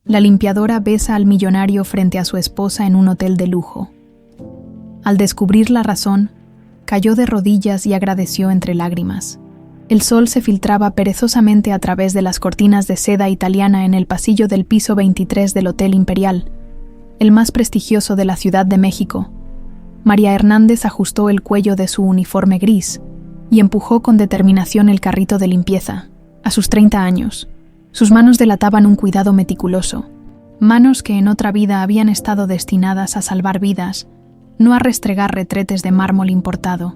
La limpiadora besa al millonario frente a su esposa en un hotel de lujo. Al descubrir la razón, cayó de rodillas y agradeció entre lágrimas. El sol se filtraba perezosamente a través de las cortinas de seda italiana en el pasillo del piso 23 del Hotel Imperial, el más prestigioso de la Ciudad de México. María Hernández ajustó el cuello de su uniforme gris y empujó con determinación el carrito de limpieza. A sus 30 años, sus manos delataban un cuidado meticuloso, manos que en otra vida habían estado destinadas a salvar vidas, no a restregar retretes de mármol importado.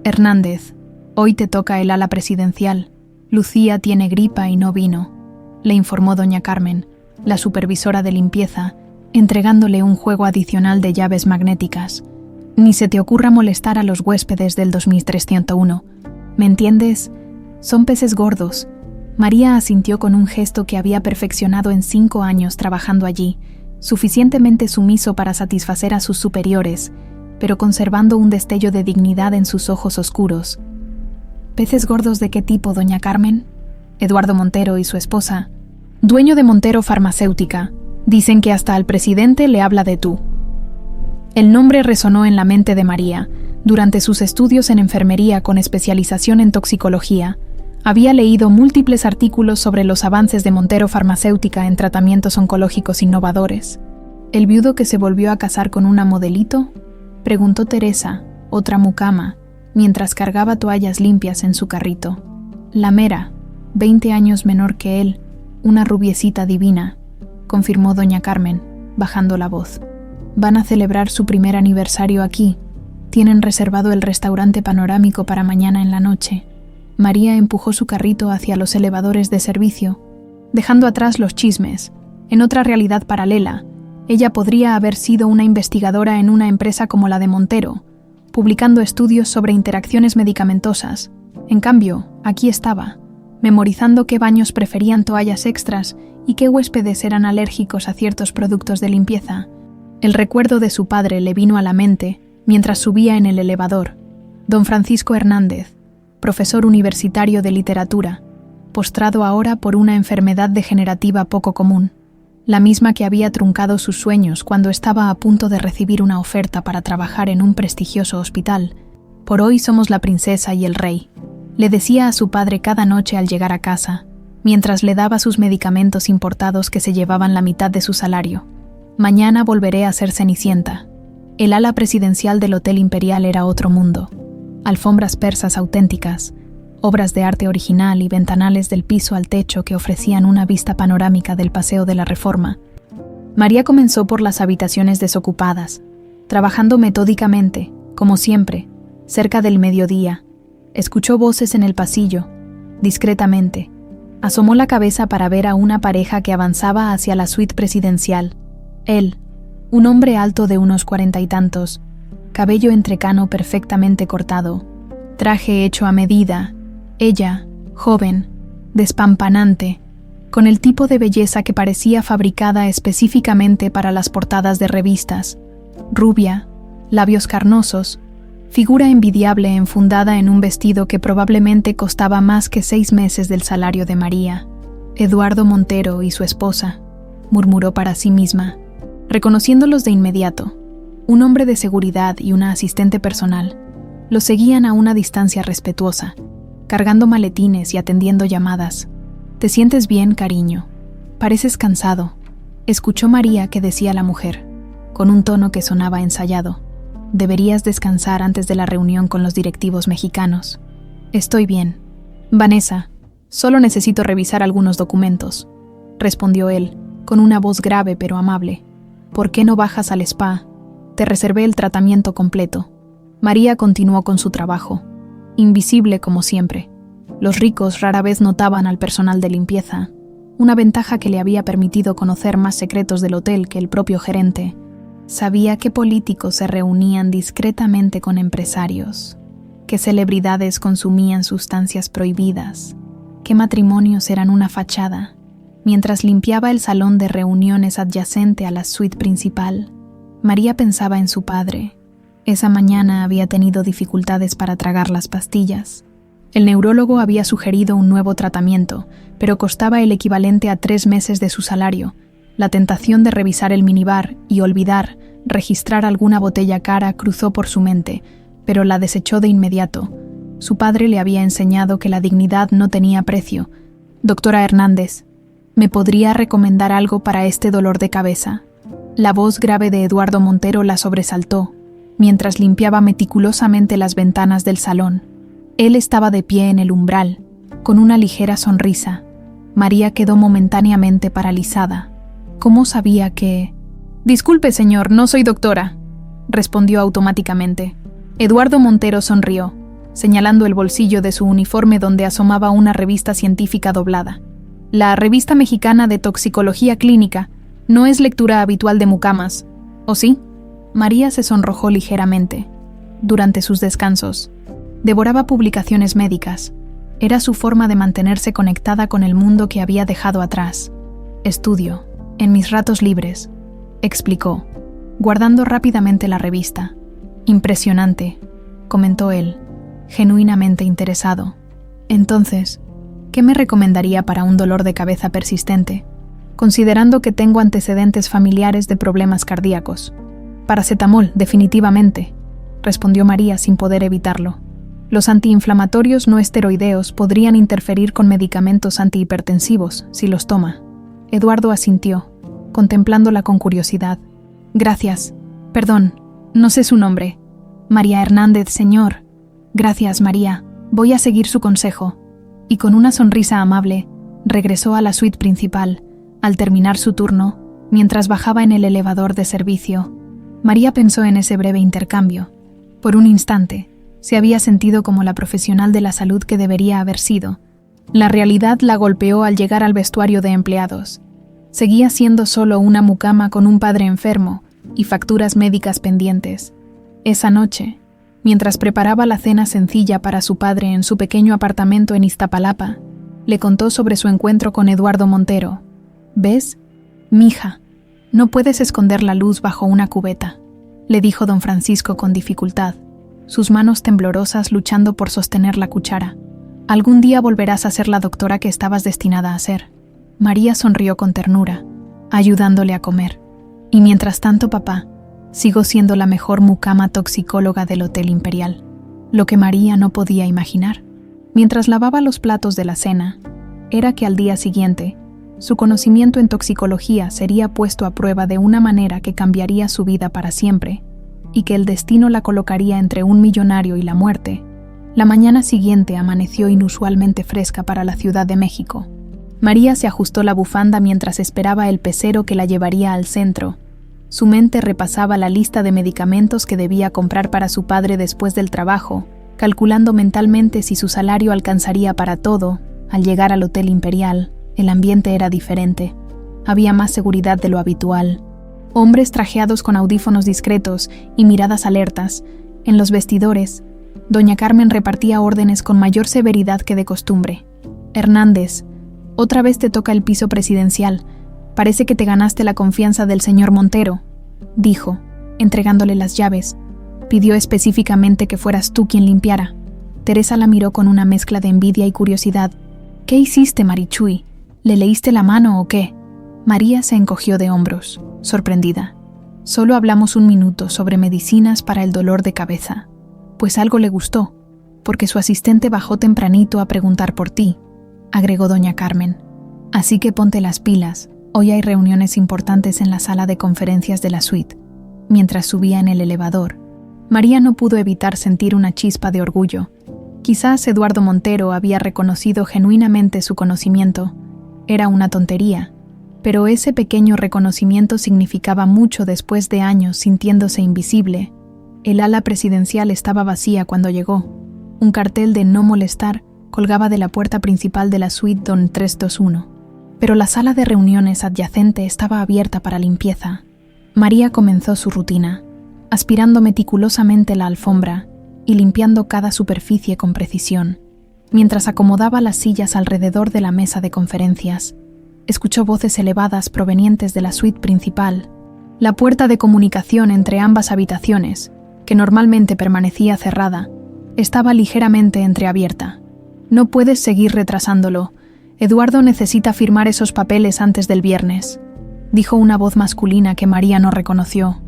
Hernández, hoy te toca el ala presidencial. Lucía tiene gripa y no vino, le informó doña Carmen, la supervisora de limpieza, entregándole un juego adicional de llaves magnéticas. Ni se te ocurra molestar a los huéspedes del 2301. ¿Me entiendes? Son peces gordos. María asintió con un gesto que había perfeccionado en 5 años trabajando allí, suficientemente sumiso para satisfacer a sus superiores, pero conservando un destello de dignidad en sus ojos oscuros. ¿Peces gordos de qué tipo, doña Carmen? Eduardo Montero y su esposa, dueño de Montero Farmacéutica, dicen que hasta al presidente le habla de tú. El nombre resonó en la mente de María. Durante sus estudios en enfermería con especialización en toxicología, había leído múltiples artículos sobre los avances de Montero Farmacéutica en tratamientos oncológicos innovadores. ¿El viudo que se volvió a casar con una modelito?, preguntó Teresa, otra mucama, mientras cargaba toallas limpias en su carrito. La mera, 20 años menor que él, una rubiecita divina, confirmó doña Carmen, bajando la voz. Van a celebrar su primer aniversario aquí. Tienen reservado el restaurante panorámico para mañana en la noche. María empujó su carrito hacia los elevadores de servicio, dejando atrás los chismes. En otra realidad paralela, ella podría haber sido una investigadora en una empresa como la de Montero, publicando estudios sobre interacciones medicamentosas. En cambio, aquí estaba, memorizando qué baños preferían toallas extras y qué huéspedes eran alérgicos a ciertos productos de limpieza. El recuerdo de su padre le vino a la mente mientras subía en el elevador. Don Francisco Hernández, profesor universitario de literatura, postrado ahora por una enfermedad degenerativa poco común, la misma que había truncado sus sueños cuando estaba a punto de recibir una oferta para trabajar en un prestigioso hospital. Por hoy somos la princesa y el rey, le decía a su padre cada noche al llegar a casa, mientras le daba sus medicamentos importados que se llevaban la mitad de su salario. Mañana volveré a ser Cenicienta. El ala presidencial del Hotel Imperial era otro mundo. Alfombras persas auténticas, obras de arte original y ventanales del piso al techo que ofrecían una vista panorámica del Paseo de la Reforma. María comenzó por las habitaciones desocupadas, trabajando metódicamente, como siempre, cerca del mediodía. Escuchó voces en el pasillo, discretamente. Asomó la cabeza para ver a una pareja que avanzaba hacia la suite presidencial. Él, un hombre alto de unos 40 y tantos, cabello entrecano perfectamente cortado, traje hecho a medida. Ella, joven, despampanante, con el tipo de belleza que parecía fabricada específicamente para las portadas de revistas, rubia, labios carnosos, figura envidiable enfundada en un vestido que probablemente costaba más que 6 meses del salario de María. Eduardo Montero y su esposa, murmuró para sí misma, reconociéndolos de inmediato. Un hombre de seguridad y una asistente personal los seguían a una distancia respetuosa, cargando maletines y atendiendo llamadas. «¿Te sientes bien, cariño? Pareces cansado», escuchó María que decía la mujer, con un tono que sonaba ensayado. «Deberías descansar antes de la reunión con los directivos mexicanos». «Estoy bien. Vanessa, solo necesito revisar algunos documentos», respondió él, con una voz grave pero amable. «¿Por qué no bajas al spa? Te reservé el tratamiento completo». María continuó con su trabajo, invisible como siempre. Los ricos rara vez notaban al personal de limpieza, una ventaja que le había permitido conocer más secretos del hotel que el propio gerente. Sabía qué políticos se reunían discretamente con empresarios, qué celebridades consumían sustancias prohibidas, qué matrimonios eran una fachada. Mientras limpiaba el salón de reuniones adyacente a la suite principal, María pensaba en su padre. Esa mañana había tenido dificultades para tragar las pastillas. El neurólogo había sugerido un nuevo tratamiento, pero costaba el equivalente a 3 meses de su salario, La tentación de revisar el minibar y olvidar registrar alguna botella cara cruzó por su mente, pero la desechó de inmediato. Su padre le había enseñado que la dignidad no tenía precio. «Doctora Hernández, ¿me podría recomendar algo para este dolor de cabeza?». La voz grave de Eduardo Montero la sobresaltó, mientras limpiaba meticulosamente las ventanas del salón. Él estaba de pie en el umbral, con una ligera sonrisa. María quedó momentáneamente paralizada. ¿Cómo sabía que...? «Disculpe, señor, no soy doctora», respondió automáticamente. Eduardo Montero sonrió, señalando el bolsillo de su uniforme donde asomaba una revista científica doblada. «La Revista Mexicana de Toxicología Clínica no es lectura habitual de mucamas, ¿o sí?». María se sonrojó ligeramente. Durante sus descansos, devoraba publicaciones médicas. Era su forma de mantenerse conectada con el mundo que había dejado atrás. «Estudio, en mis ratos libres», explicó, guardando rápidamente la revista. «Impresionante», comentó él, genuinamente interesado. «Entonces, ¿qué me recomendaría para un dolor de cabeza persistente, considerando que tengo antecedentes familiares de problemas cardíacos?» «Paracetamol, definitivamente», respondió María sin poder evitarlo. «Los antiinflamatorios no esteroideos podrían interferir con medicamentos antihipertensivos si los toma». Eduardo asintió, contemplándola con curiosidad. «Gracias. Perdón, no sé su nombre». «María Hernández, señor». «Gracias, María. Voy a seguir su consejo». Y con una sonrisa amable, regresó a la suite principal, al terminar su turno, mientras bajaba en el elevador de servicio. María pensó en ese breve intercambio. Por un instante, se había sentido como la profesional de la salud que debería haber sido. La realidad la golpeó al llegar al vestuario de empleados. Seguía siendo solo una mucama con un padre enfermo y facturas médicas pendientes. Esa noche, mientras preparaba la cena sencilla para su padre en su pequeño apartamento en Iztapalapa, le contó sobre su encuentro con Eduardo Montero. «¿Ves? Mija, no puedes esconder la luz bajo una cubeta», le dijo don Francisco con dificultad, sus manos temblorosas luchando por sostener la cuchara. «Algún día volverás a ser la doctora que estabas destinada a ser». María sonrió con ternura, ayudándole a comer. «Y mientras tanto, papá, sigo siendo la mejor mucama toxicóloga del Hotel Imperial». Lo que María no podía imaginar, mientras lavaba los platos de la cena, era que al día siguiente, su conocimiento en toxicología sería puesto a prueba de una manera que cambiaría su vida para siempre, y que el destino la colocaría entre un millonario y la muerte. La mañana siguiente amaneció inusualmente fresca para la Ciudad de México. María se ajustó la bufanda mientras esperaba el pecero que la llevaría al centro. Su mente repasaba la lista de medicamentos que debía comprar para su padre después del trabajo, calculando mentalmente si su salario alcanzaría para todo. Al llegar al Hotel Imperial, el ambiente era diferente. Había más seguridad de lo habitual. Hombres trajeados con audífonos discretos y miradas alertas. En los vestidores, doña Carmen repartía órdenes con mayor severidad que de costumbre. «Hernández, otra vez te toca el piso presidencial. Parece que te ganaste la confianza del señor Montero», dijo, entregándole las llaves. «Pidió específicamente que fueras tú quien limpiara». Teresa la miró con una mezcla de envidia y curiosidad. «¿Qué hiciste, Marichuy? ¿Le leíste la mano o qué?». María se encogió de hombros, sorprendida. «Solo hablamos un minuto sobre medicinas para el dolor de cabeza. Pues algo le gustó, porque su asistente bajó tempranito a preguntar por ti», agregó doña Carmen. «Así que ponte las pilas, hoy hay reuniones importantes en la sala de conferencias de la suite». Mientras subía en el elevador, María no pudo evitar sentir una chispa de orgullo. Quizás Eduardo Montero había reconocido genuinamente su conocimiento. Era una tontería, pero ese pequeño reconocimiento significaba mucho después de años sintiéndose invisible. El ala presidencial estaba vacía cuando llegó. Un cartel de «No molestar» colgaba de la puerta principal de la suite Don 321. Pero la sala de reuniones adyacente estaba abierta para limpieza. María comenzó su rutina, aspirando meticulosamente la alfombra y limpiando cada superficie con precisión. Mientras acomodaba las sillas alrededor de la mesa de conferencias, escuchó voces elevadas provenientes de la suite principal. La puerta de comunicación entre ambas habitaciones, que normalmente permanecía cerrada, estaba ligeramente entreabierta. «No puedes seguir retrasándolo. Eduardo necesita firmar esos papeles antes del viernes». dijo una voz masculina que María no reconoció.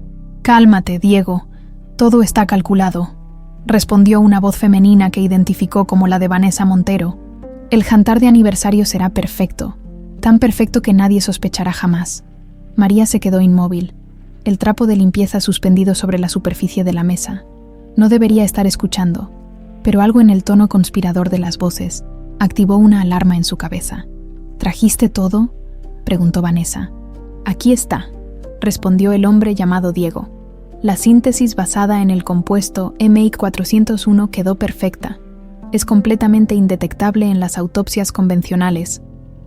«Cálmate, Diego. Todo está calculado», respondió una voz femenina que identificó como la de Vanessa Montero. «El jantar de aniversario será perfecto, tan perfecto que nadie sospechará jamás». María se quedó inmóvil, el trapo de limpieza suspendido sobre la superficie de la mesa. No debería estar escuchando, pero algo en el tono conspirador de las voces activó una alarma en su cabeza. «¿Trajiste todo?», preguntó Vanessa. «Aquí está», respondió el hombre llamado Diego. «La síntesis basada en el compuesto MI401 quedó perfecta. Es completamente indetectable en las autopsias convencionales.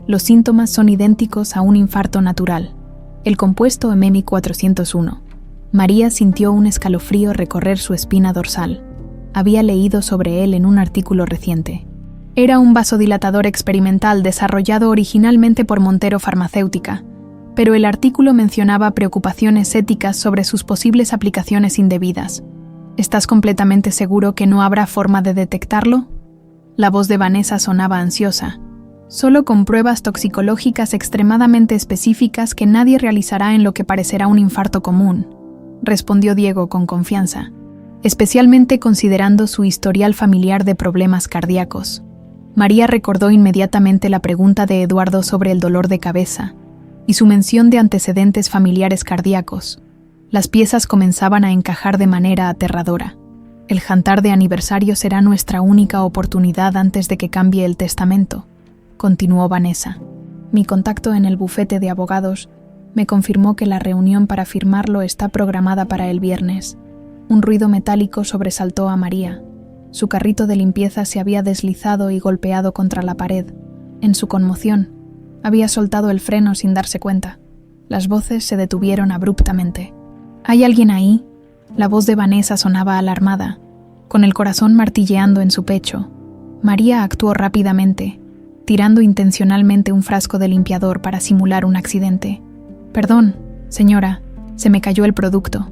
Los síntomas son idénticos a un infarto natural. El compuesto MI401». María sintió un escalofrío recorrer su espina dorsal. Había leído sobre él en un artículo reciente. Era un vasodilatador experimental desarrollado originalmente por Montero Farmacéutica, pero el artículo mencionaba preocupaciones éticas sobre sus posibles aplicaciones indebidas. «¿Estás completamente seguro que no habrá forma de detectarlo?». La voz de Vanessa sonaba ansiosa. «Solo con pruebas toxicológicas extremadamente específicas que nadie realizará en lo que parecerá un infarto común», respondió Diego con confianza, especialmente considerando su historial familiar de problemas cardíacos. María recordó inmediatamente la pregunta de Eduardo sobre el dolor de cabeza y su mención de antecedentes familiares cardíacos. Las piezas comenzaban a encajar de manera aterradora. «El jantar de aniversario será nuestra única oportunidad antes de que cambie el testamento», continuó Vanessa. «Mi contacto en el bufete de abogados me confirmó que la reunión para firmarlo está programada para el viernes». Un ruido metálico sobresaltó a María. Su carrito de limpieza se había deslizado y golpeado contra la pared. En su conmoción, había soltado el freno sin darse cuenta. Las voces se detuvieron abruptamente. «¿Hay alguien ahí?». La voz de Vanessa sonaba alarmada, con el corazón martilleando en su pecho. María actuó rápidamente, tirando intencionalmente un frasco de limpiador para simular un accidente. «Perdón, señora, se me cayó el producto»,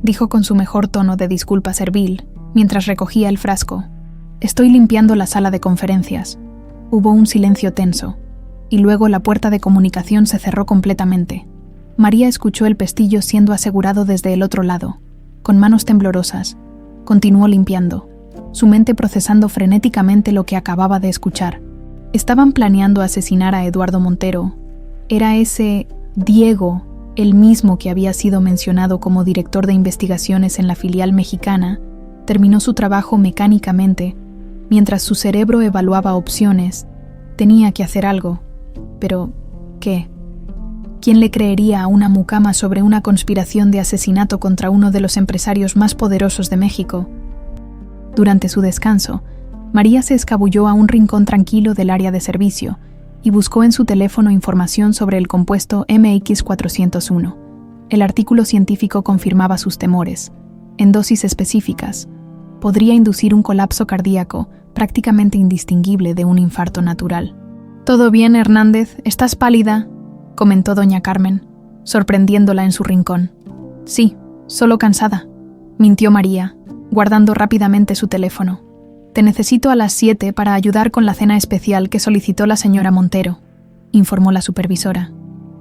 dijo con su mejor tono de disculpa servil, mientras recogía el frasco. «Estoy limpiando la sala de conferencias». Hubo un silencio tenso, y luego la puerta de comunicación se cerró completamente. María escuchó el pestillo siendo asegurado desde el otro lado. Con manos temblorosas, continuó limpiando, su mente procesando frenéticamente lo que acababa de escuchar. Estaban planeando asesinar a Eduardo Montero. Era ese Diego el mismo que había sido mencionado como director de investigaciones en la filial mexicana. Terminó su trabajo mecánicamente, mientras su cerebro evaluaba opciones. Tenía que hacer algo. Pero, ¿qué? ¿Quién le creería a una mucama sobre una conspiración de asesinato contra uno de los empresarios más poderosos de México? Durante su descanso, María se escabulló a un rincón tranquilo del área de servicio y buscó en su teléfono información sobre el compuesto MX401. El artículo científico confirmaba sus temores. En dosis específicas, podría inducir un colapso cardíaco prácticamente indistinguible de un infarto natural. «¿Todo bien, Hernández? ¿Estás pálida?», comentó doña Carmen, sorprendiéndola en su rincón. «Sí, solo cansada», mintió María, guardando rápidamente su teléfono. «Te necesito a las 7 para ayudar con la cena especial que solicitó la señora Montero», informó la supervisora.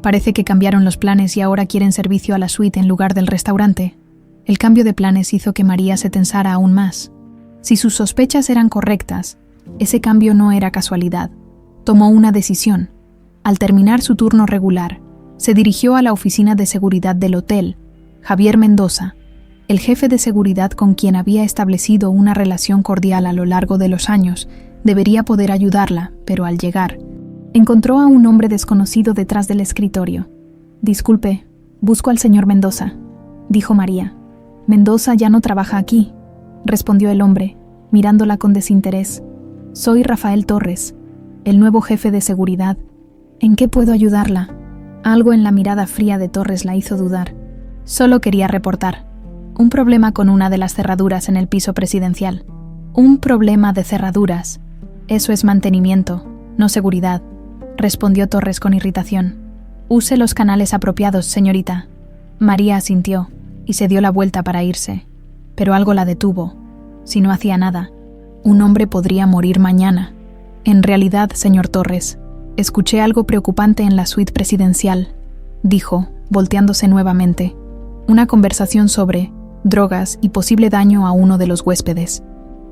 «Parece que cambiaron los planes y ahora quieren servicio a la suite en lugar del restaurante». El cambio de planes hizo que María se tensara aún más. Si sus sospechas eran correctas, ese cambio no era casualidad. Tomó una decisión. Al terminar su turno regular, se dirigió a la oficina de seguridad del hotel. Javier Mendoza, el jefe de seguridad con quien había establecido una relación cordial a lo largo de los años, debería poder ayudarla, pero al llegar, encontró a un hombre desconocido detrás del escritorio. «Disculpe, busco al señor Mendoza», dijo María. «Mendoza ya no trabaja aquí», respondió el hombre, mirándola con desinterés. «Soy Rafael Torres, el nuevo jefe de seguridad. ¿En qué puedo ayudarla?». Algo en la mirada fría de Torres la hizo dudar. «Solo quería reportar un problema con una de las cerraduras en el piso presidencial». «Un problema de cerraduras. Eso es mantenimiento, no seguridad», respondió Torres con irritación. «Use los canales apropiados, señorita». María asintió y se dio la vuelta para irse, pero algo la detuvo. Si no hacía nada, un hombre podría morir mañana. «En realidad, señor Torres, escuché algo preocupante en la suite presidencial». dijo, volteándose nuevamente. Una conversación sobre drogas y posible daño a uno de los huéspedes.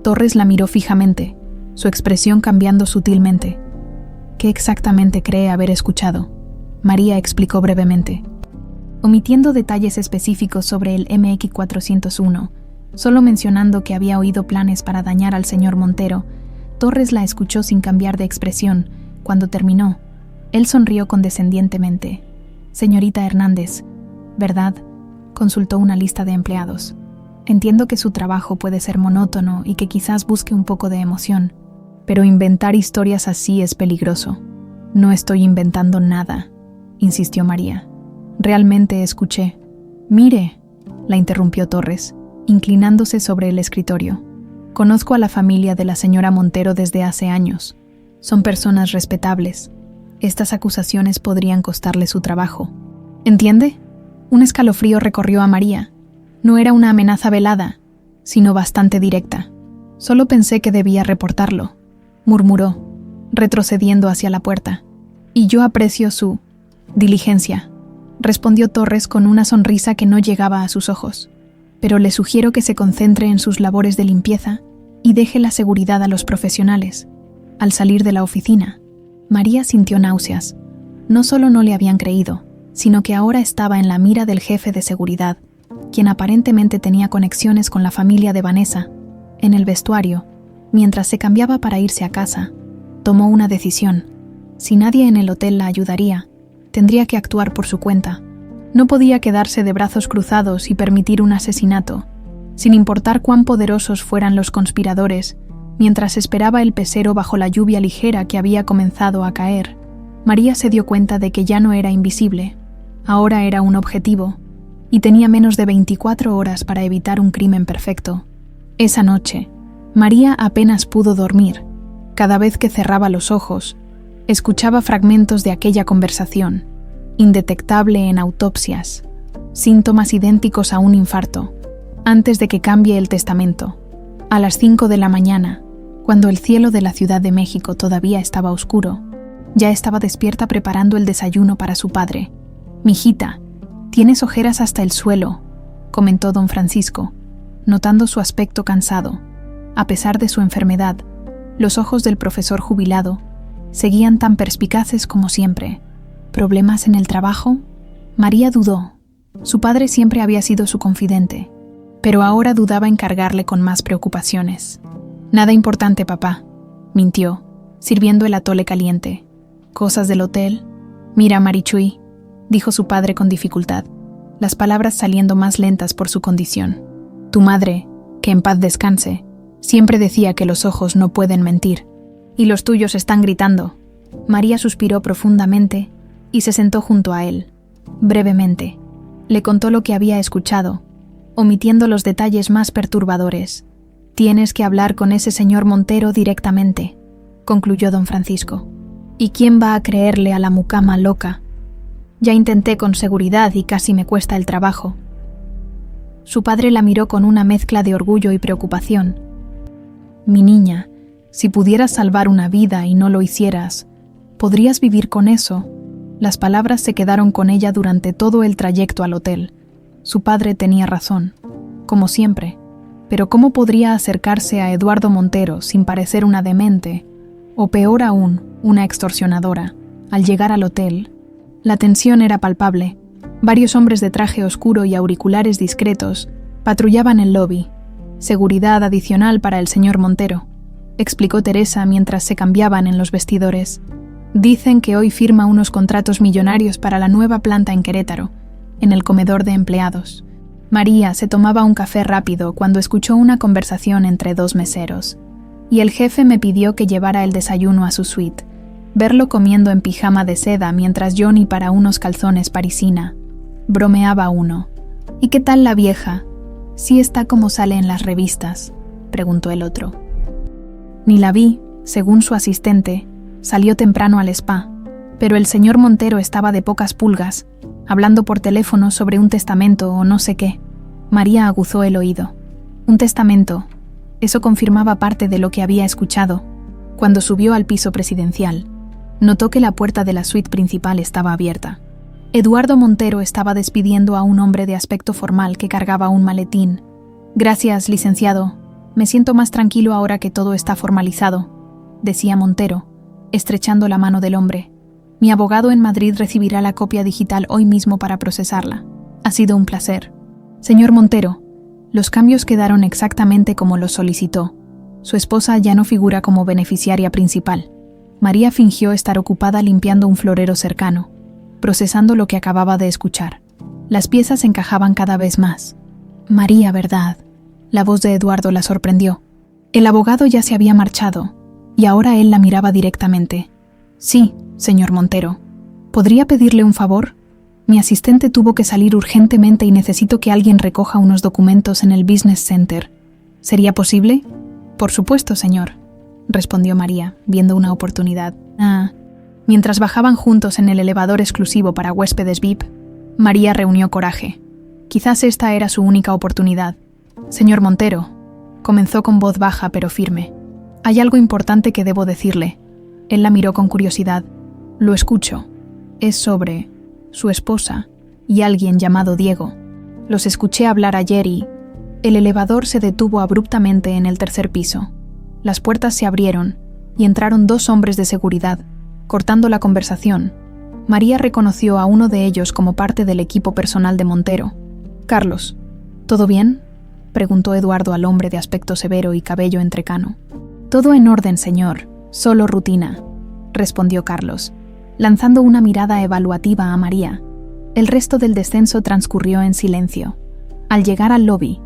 Torres la miró fijamente, su expresión cambiando sutilmente. ¿Qué exactamente cree haber escuchado? María explicó brevemente, omitiendo detalles específicos sobre el MX401, solo mencionando que había oído planes para dañar al señor Montero. Torres la escuchó sin cambiar de expresión. Cuando terminó, él sonrió condescendientemente. Señorita Hernández, ¿verdad? Consultó una lista de empleados. Entiendo que su trabajo puede ser monótono y que quizás busque un poco de emoción, pero inventar historias así es peligroso. No estoy inventando nada, insistió María. Realmente escuché. Mire, la interrumpió Torres, inclinándose sobre el escritorio. Conozco a la familia de la señora Montero desde hace años. Son personas respetables. Estas acusaciones podrían costarle su trabajo. ¿Entiende? Un escalofrío recorrió a María. No era una amenaza velada, sino bastante directa. Solo pensé que debía reportarlo, murmuró, retrocediendo hacia la puerta. Y yo aprecio su diligencia, respondió Torres con una sonrisa que no llegaba a sus ojos. Pero le sugiero que se concentre en sus labores de limpieza y deje la seguridad a los profesionales. Al salir de la oficina, María sintió náuseas. No solo no le habían creído, sino que ahora estaba en la mira del jefe de seguridad, quien aparentemente tenía conexiones con la familia de Vanessa. En el vestuario, mientras se cambiaba para irse a casa, tomó una decisión. Si nadie en el hotel la ayudaría, tendría que actuar por su cuenta. No podía quedarse de brazos cruzados y permitir un asesinato, sin importar cuán poderosos fueran los conspiradores. Mientras esperaba el pecero bajo la lluvia ligera que había comenzado a caer, María se dio cuenta de que ya no era invisible. Ahora era un objetivo, y tenía menos de 24 horas para evitar un crimen perfecto. Esa noche, María apenas pudo dormir. Cada vez que cerraba los ojos, escuchaba fragmentos de aquella conversación, indetectable en autopsias, síntomas idénticos a un infarto, antes de que cambie el testamento. A las 5 de la mañana, cuando el cielo de la Ciudad de México todavía estaba oscuro, ya estaba despierta preparando el desayuno para su padre. «Mijita, tienes ojeras hasta el suelo», comentó don Francisco, notando su aspecto cansado. A pesar de su enfermedad, los ojos del profesor jubilado seguían tan perspicaces como siempre. ¿Problemas en el trabajo? María dudó. Su padre siempre había sido su confidente, pero ahora dudaba encargarle con más preocupaciones. «Nada importante, papá», mintió, sirviendo el atole caliente. «¿Cosas del hotel?» «Mira, Marichuy», dijo su padre con dificultad, las palabras saliendo más lentas por su condición. «Tu madre, que en paz descanse, siempre decía que los ojos no pueden mentir. Y los tuyos están gritando». María suspiró profundamente y se sentó junto a él. Brevemente, le contó lo que había escuchado, omitiendo los detalles más perturbadores. «Tienes que hablar con ese señor Montero directamente», concluyó don Francisco. «¿Y quién va a creerle a la mucama loca? Ya intenté con seguridad y casi me cuesta el trabajo». Su padre la miró con una mezcla de orgullo y preocupación. «Mi niña, si pudieras salvar una vida y no lo hicieras, ¿podrías vivir con eso?». Las palabras se quedaron con ella durante todo el trayecto al hotel. Su padre tenía razón, como siempre, pero ¿cómo podría acercarse a Eduardo Montero sin parecer una demente, o peor aún, una extorsionadora? Al llegar al hotel, la tensión era palpable. Varios hombres de traje oscuro y auriculares discretos patrullaban el lobby. «Seguridad adicional para el señor Montero», explicó Teresa mientras se cambiaban en los vestidores. «Dicen que hoy firma unos contratos millonarios para la nueva planta en Querétaro», en el comedor de empleados. María se tomaba un café rápido cuando escuchó una conversación entre dos meseros. «Y el jefe me pidió que llevara el desayuno a su suite. Verlo comiendo en pijama de seda mientras Johnny para unos calzones parisina», bromeaba uno. «¿Y qué tal la vieja? ¿Sí está como sale en las revistas?», preguntó el otro. «Ni la vi, según su asistente. Salió temprano al spa, pero el señor Montero estaba de pocas pulgas, hablando por teléfono sobre un testamento o no sé qué». María aguzó el oído. Un testamento. Eso confirmaba parte de lo que había escuchado. Cuando subió al piso presidencial, notó que la puerta de la suite principal estaba abierta. Eduardo Montero estaba despidiendo a un hombre de aspecto formal que cargaba un maletín. «Gracias, licenciado. Me siento más tranquilo ahora que todo está formalizado», decía Montero, estrechando la mano del hombre. «Mi abogado en Madrid recibirá la copia digital hoy mismo para procesarla. Ha sido un placer. Señor Montero, los cambios quedaron exactamente como los solicitó. Su esposa ya no figura como beneficiaria principal». María fingió estar ocupada limpiando un florero cercano, procesando lo que acababa de escuchar. Las piezas encajaban cada vez más. «María, ¿verdad?». La voz de Eduardo la sorprendió. El abogado ya se había marchado, y ahora él la miraba directamente. «Sí, señor Montero. ¿Podría pedirle un favor? Mi asistente tuvo que salir urgentemente y necesito que alguien recoja unos documentos en el Business Center. ¿Sería posible?». «Por supuesto, señor», respondió María, viendo una oportunidad. Mientras bajaban juntos en el elevador exclusivo para huéspedes VIP, María reunió coraje. Quizás esta era su única oportunidad. «Señor Montero», comenzó con voz baja pero firme, «hay algo importante que debo decirle». Él la miró con curiosidad. «Lo escucho. Es sobre su esposa y alguien llamado Diego. Los escuché hablar ayer y...». El elevador se detuvo abruptamente en el tercer piso. Las puertas se abrieron y entraron dos hombres de seguridad, cortando la conversación. María reconoció a uno de ellos como parte del equipo personal de Montero. «Carlos, ¿todo bien?», preguntó Eduardo al hombre de aspecto severo y cabello entrecano. «Todo en orden, señor. Solo rutina», respondió Carlos, lanzando una mirada evaluativa a María. El resto del descenso transcurrió en silencio. Al llegar al lobby,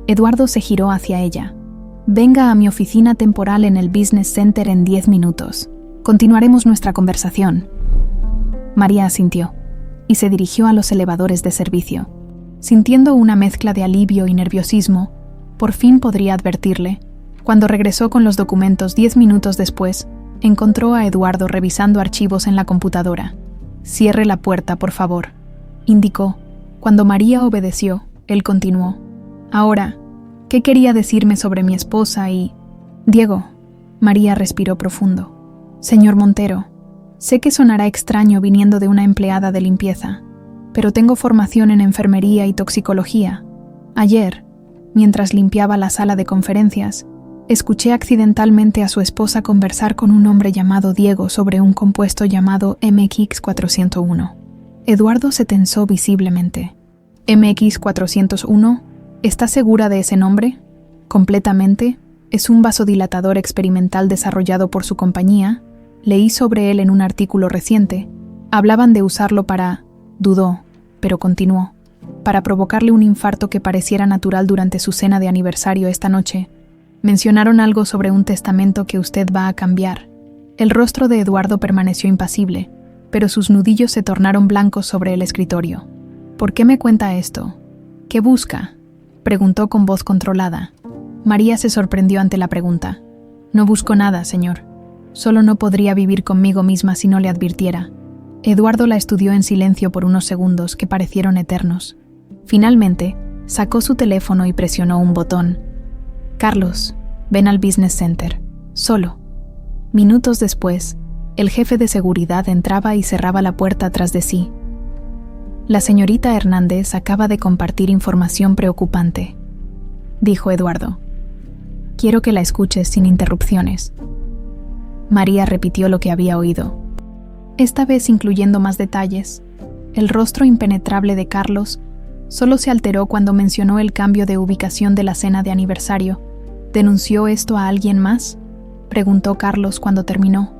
Eduardo se giró hacia ella. «Venga a mi oficina temporal en el Business Center en 10 minutos. Continuaremos nuestra conversación». María asintió y se dirigió a los elevadores de servicio. Sintiendo una mezcla de alivio y nerviosismo, por fin podría advertirle. Cuando regresó con los documentos 10 minutos después, encontró a Eduardo revisando archivos en la computadora. «Cierre la puerta, por favor», indicó. Cuando María obedeció, él continuó. «Ahora, ¿qué quería decirme sobre mi esposa y...?» «Diego», María respiró profundo. «Señor Montero, sé que sonará extraño viniendo de una empleada de limpieza, pero tengo formación en enfermería y toxicología. Ayer, mientras limpiaba la sala de conferencias, escuché accidentalmente a su esposa conversar con un hombre llamado Diego sobre un compuesto llamado MX401. Eduardo se tensó visiblemente. «MX401, ¿está segura de ese nombre?». «Completamente. Es un vasodilatador experimental desarrollado por su compañía. Leí sobre él en un artículo reciente. Hablaban de usarlo para...». Dudó, pero continuó. «Para provocarle un infarto que pareciera natural durante su cena de aniversario esta noche. Mencionaron algo sobre un testamento que usted va a cambiar». El rostro de Eduardo permaneció impasible, pero sus nudillos se tornaron blancos sobre el escritorio. «¿Por qué me cuenta esto? ¿Qué busca?», preguntó con voz controlada. María se sorprendió ante la pregunta. «No busco nada, señor. Solo no podría vivir conmigo misma si no le advirtiera». Eduardo la estudió en silencio por unos segundos que parecieron eternos. Finalmente, sacó su teléfono y presionó un botón. «Carlos, ven al Business Center. Solo». Minutos después, el jefe de seguridad entraba y cerraba la puerta tras de sí. «La señorita Hernández acaba de compartir información preocupante», dijo Eduardo. «Quiero que la escuches sin interrupciones». María repitió lo que había oído, esta vez incluyendo más detalles. El rostro impenetrable de Carlos solo se alteró cuando mencionó el cambio de ubicación de la cena de aniversario. «¿Denunció esto a alguien más?», preguntó Carlos cuando terminó.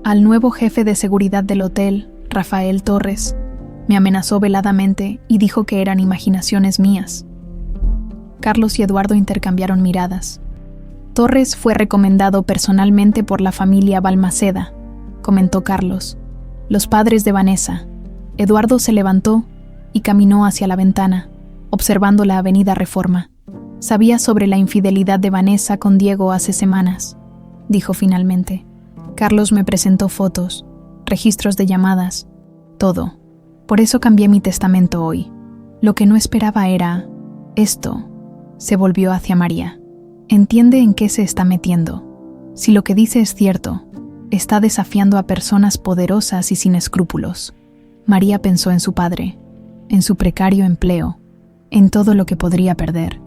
«Al nuevo jefe de seguridad del hotel, Rafael Torres. Me amenazó veladamente y dijo que eran imaginaciones mías». Carlos y Eduardo intercambiaron miradas. «Torres fue recomendado personalmente por la familia Balmaceda», comentó Carlos. «Los padres de Vanessa». Eduardo se levantó y caminó hacia la ventana, observando la avenida Reforma. «Sabía sobre la infidelidad de Vanessa con Diego hace semanas», dijo finalmente. «Carlos me presentó fotos, registros de llamadas, todo. Por eso cambié mi testamento hoy. Lo que no esperaba era... esto». Se volvió hacia María. «Entiende en qué se está metiendo. Si lo que dice es cierto, está desafiando a personas poderosas y sin escrúpulos. María pensó en su padre, en su precario empleo, en todo lo que podría perder.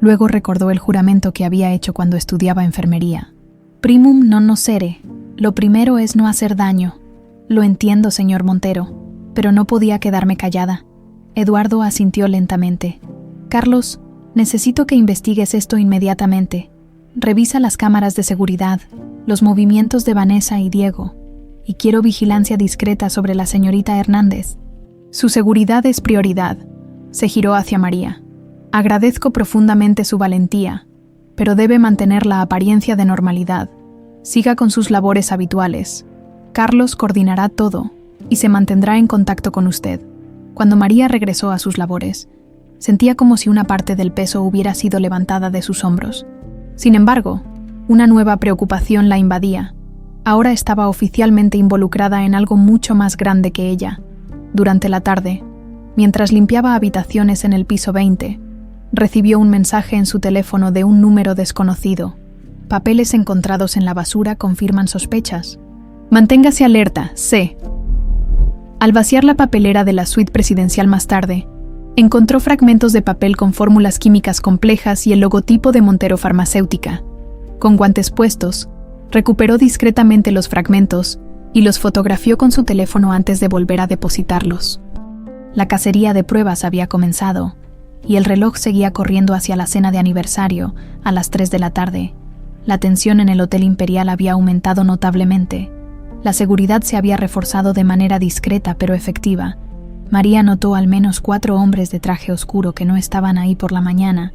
Luego recordó el juramento que había hecho cuando estudiaba enfermería. Primum non nocere. Lo primero es no hacer daño. Lo entiendo, señor Montero, pero no podía quedarme callada. Eduardo asintió lentamente. Carlos, necesito que investigues esto inmediatamente. Revisa las cámaras de seguridad, los movimientos de Vanessa y Diego, y quiero vigilancia discreta sobre la señorita Hernández. Su seguridad es prioridad. Se giró hacia María. Agradezco profundamente su valentía, pero debe mantener la apariencia de normalidad. Siga con sus labores habituales. Carlos coordinará todo y se mantendrá en contacto con usted. Cuando María regresó a sus labores, sentía como si una parte del peso hubiera sido levantada de sus hombros. Sin embargo, una nueva preocupación la invadía. Ahora estaba oficialmente involucrada en algo mucho más grande que ella. Durante la tarde, mientras limpiaba habitaciones en el piso 20, recibió un mensaje en su teléfono de un número desconocido. Papeles encontrados en la basura confirman sospechas. Manténgase alerta, C. Al vaciar la papelera de la suite presidencial más tarde, encontró fragmentos de papel con fórmulas químicas complejas y el logotipo de Montero Farmacéutica. Con guantes puestos, recuperó discretamente los fragmentos y los fotografió con su teléfono antes de volver a depositarlos. La cacería de pruebas había comenzado, y el reloj seguía corriendo hacia la cena de aniversario a las 3 de la tarde. La tensión en el Hotel Imperial había aumentado notablemente. La seguridad se había reforzado de manera discreta pero efectiva. María notó al menos 4 hombres de traje oscuro que no estaban ahí por la mañana,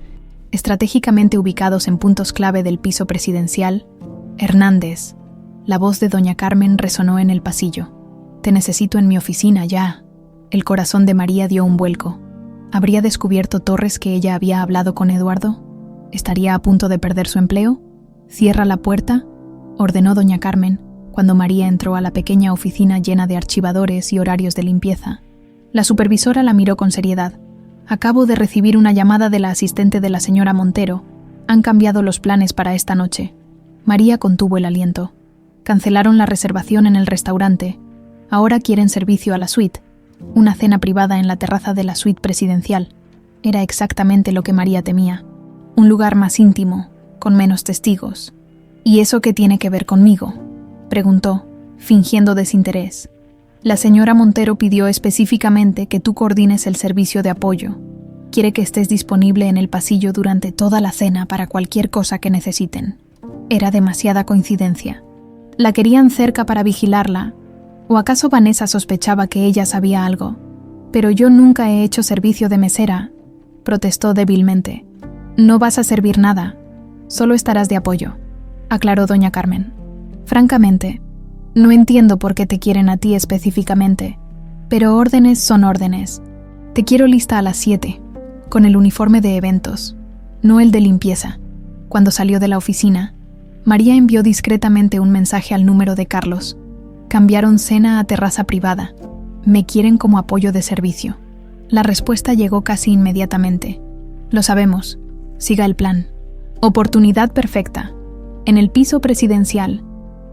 estratégicamente ubicados en puntos clave del piso presidencial. Hernández. La voz de doña Carmen resonó en el pasillo. Te necesito en mi oficina ya. El corazón de María dio un vuelco. ¿Habría descubierto Torres que ella había hablado con Eduardo? ¿Estaría a punto de perder su empleo? «Cierra la puerta», ordenó doña Carmen, cuando María entró a la pequeña oficina llena de archivadores y horarios de limpieza. La supervisora la miró con seriedad. «Acabo de recibir una llamada de la asistente de la señora Montero. Han cambiado los planes para esta noche». María contuvo el aliento. Cancelaron la reservación en el restaurante. Ahora quieren servicio a la suite. Una cena privada en la terraza de la suite presidencial. Era exactamente lo que María temía. Un lugar más íntimo, con menos testigos. «¿Y eso qué tiene que ver conmigo?», preguntó, fingiendo desinterés. «La señora Montero pidió específicamente que tú coordines el servicio de apoyo. Quiere que estés disponible en el pasillo durante toda la cena para cualquier cosa que necesiten». Era demasiada coincidencia. La querían cerca para vigilarla. ¿O acaso Vanessa sospechaba que ella sabía algo? «Pero yo nunca he hecho servicio de mesera», protestó débilmente. «No vas a servir nada. Solo estarás de apoyo», aclaró doña Carmen. «Francamente, no entiendo por qué te quieren a ti específicamente, pero órdenes son órdenes. Te quiero lista a las 7, con el uniforme de eventos, no el de limpieza». Cuando salió de la oficina, María envió discretamente un mensaje al número de Carlos. «Cambiaron cena a terraza privada. Me quieren como apoyo de servicio». La respuesta llegó casi inmediatamente. «Lo sabemos. Siga el plan». Oportunidad perfecta. En el piso presidencial,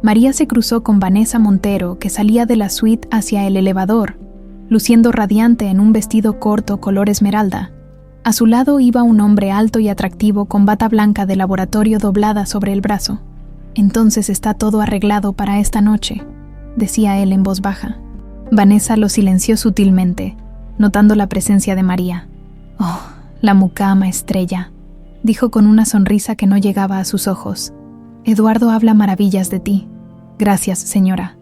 María se cruzó con Vanessa Montero, que salía de la suite hacia el elevador, luciendo radiante en un vestido corto color esmeralda. A su lado iba un hombre alto y atractivo con bata blanca de laboratorio doblada sobre el brazo. «Entonces está todo arreglado para esta noche», decía él en voz baja. Vanessa lo silenció sutilmente, notando la presencia de María. «Oh, la mucama estrella», dijo con una sonrisa que no llegaba a sus ojos. «Eduardo habla maravillas de ti». «Gracias, señora»,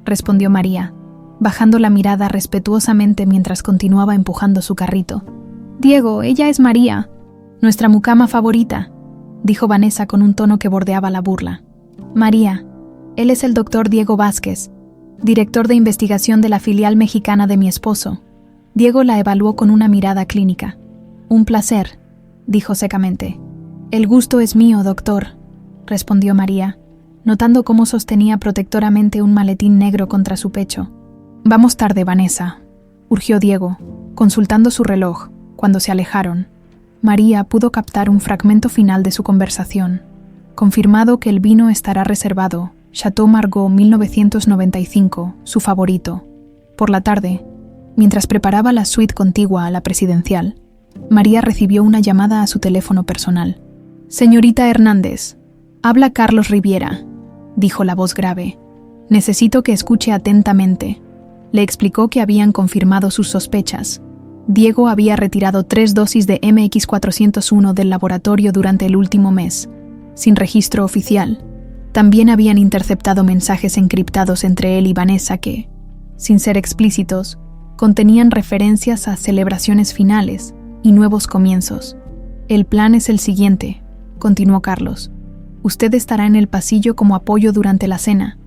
respondió María, bajando la mirada respetuosamente mientras continuaba empujando su carrito. «Diego, ella es María, nuestra mucama favorita», dijo Vanessa con un tono que bordeaba la burla. «María, él es el doctor Diego Vázquez, director de investigación de la filial mexicana de mi esposo». Diego la evaluó con una mirada clínica. «Un placer», dijo secamente. «El gusto es mío, doctor», respondió María, notando cómo sostenía protectoramente un maletín negro contra su pecho. «Vamos tarde, Vanessa», urgió Diego, consultando su reloj, cuando se alejaron. María pudo captar un fragmento final de su conversación. «Confirmado que el vino estará reservado. Chateau Margaux 1995, su favorito. Por la tarde, Mientras preparaba la suite contigua a la presidencial, María recibió una llamada a su teléfono personal. «Señorita Hernández, habla Carlos Riviera», dijo la voz grave. «Necesito que escuche atentamente». Le explicó que habían confirmado sus sospechas. Diego había retirado 3 dosis de MX401 del laboratorio durante el último mes, sin registro oficial. También habían interceptado mensajes encriptados entre él y Vanessa que, sin ser explícitos, contenían referencias a celebraciones finales y nuevos comienzos. «El plan es el siguiente», continuó Carlos. «Usted estará en el pasillo como apoyo durante la cena.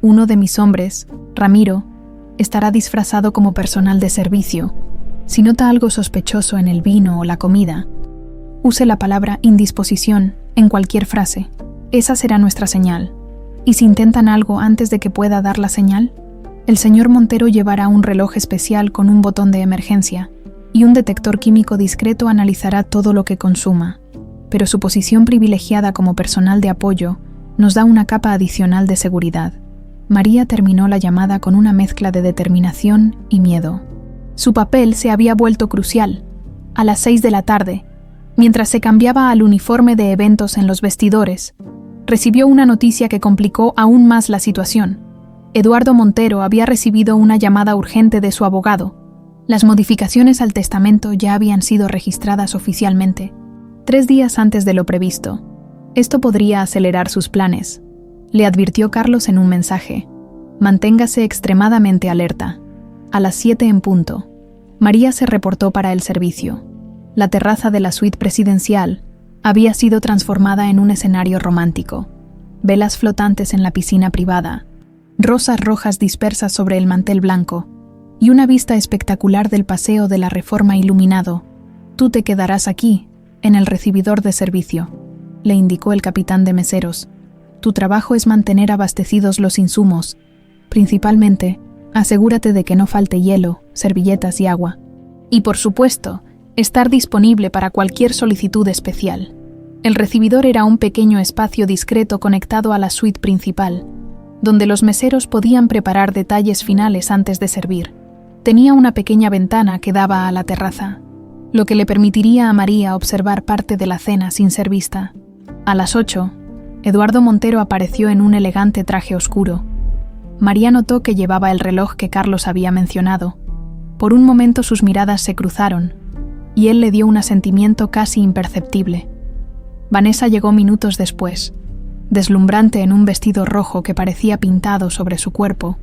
Uno de mis hombres, Ramiro, estará disfrazado como personal de servicio. Si nota algo sospechoso en el vino o la comida, use la palabra indisposición en cualquier frase. Esa será nuestra señal. Y si intentan algo antes de que pueda dar la señal, el señor Montero llevará un reloj especial con un botón de emergencia y un detector químico discreto analizará todo lo que consuma. Pero su posición privilegiada como personal de apoyo nos da una capa adicional de seguridad». María terminó la llamada con una mezcla de determinación y miedo. Su papel se había vuelto crucial. A las 6 de la tarde, mientras se cambiaba al uniforme de eventos en los vestidores, recibió una noticia que complicó aún más la situación. Eduardo Montero había recibido una llamada urgente de su abogado. Las modificaciones al testamento ya habían sido registradas oficialmente, 3 días antes de lo previsto. Esto podría acelerar sus planes. Le advirtió Carlos en un mensaje. «Manténgase extremadamente alerta». A las 7 en punto, María se reportó para el servicio. La terraza de la suite presidencial había sido transformada en un escenario romántico. Velas flotantes en la piscina privada, rosas rojas dispersas sobre el mantel blanco y una vista espectacular del Paseo de la Reforma iluminado. «Tú te quedarás aquí, en el recibidor de servicio», le indicó el capitán de meseros. «Tu trabajo es mantener abastecidos los insumos. Principalmente, asegúrate de que no falte hielo, servilletas y agua. Y por supuesto, estar disponible para cualquier solicitud especial». El recibidor era un pequeño espacio discreto conectado a la suite principal, donde los meseros podían preparar detalles finales antes de servir. Tenía una pequeña ventana que daba a la terraza, lo que le permitiría a María observar parte de la cena sin ser vista. A las 8, Eduardo Montero apareció en un elegante traje oscuro. María notó que llevaba el reloj que Carlos había mencionado. Por un momento sus miradas se cruzaron, y él le dio un asentimiento casi imperceptible. Vanessa llegó minutos después, deslumbrante en un vestido rojo que parecía pintado sobre su cuerpo.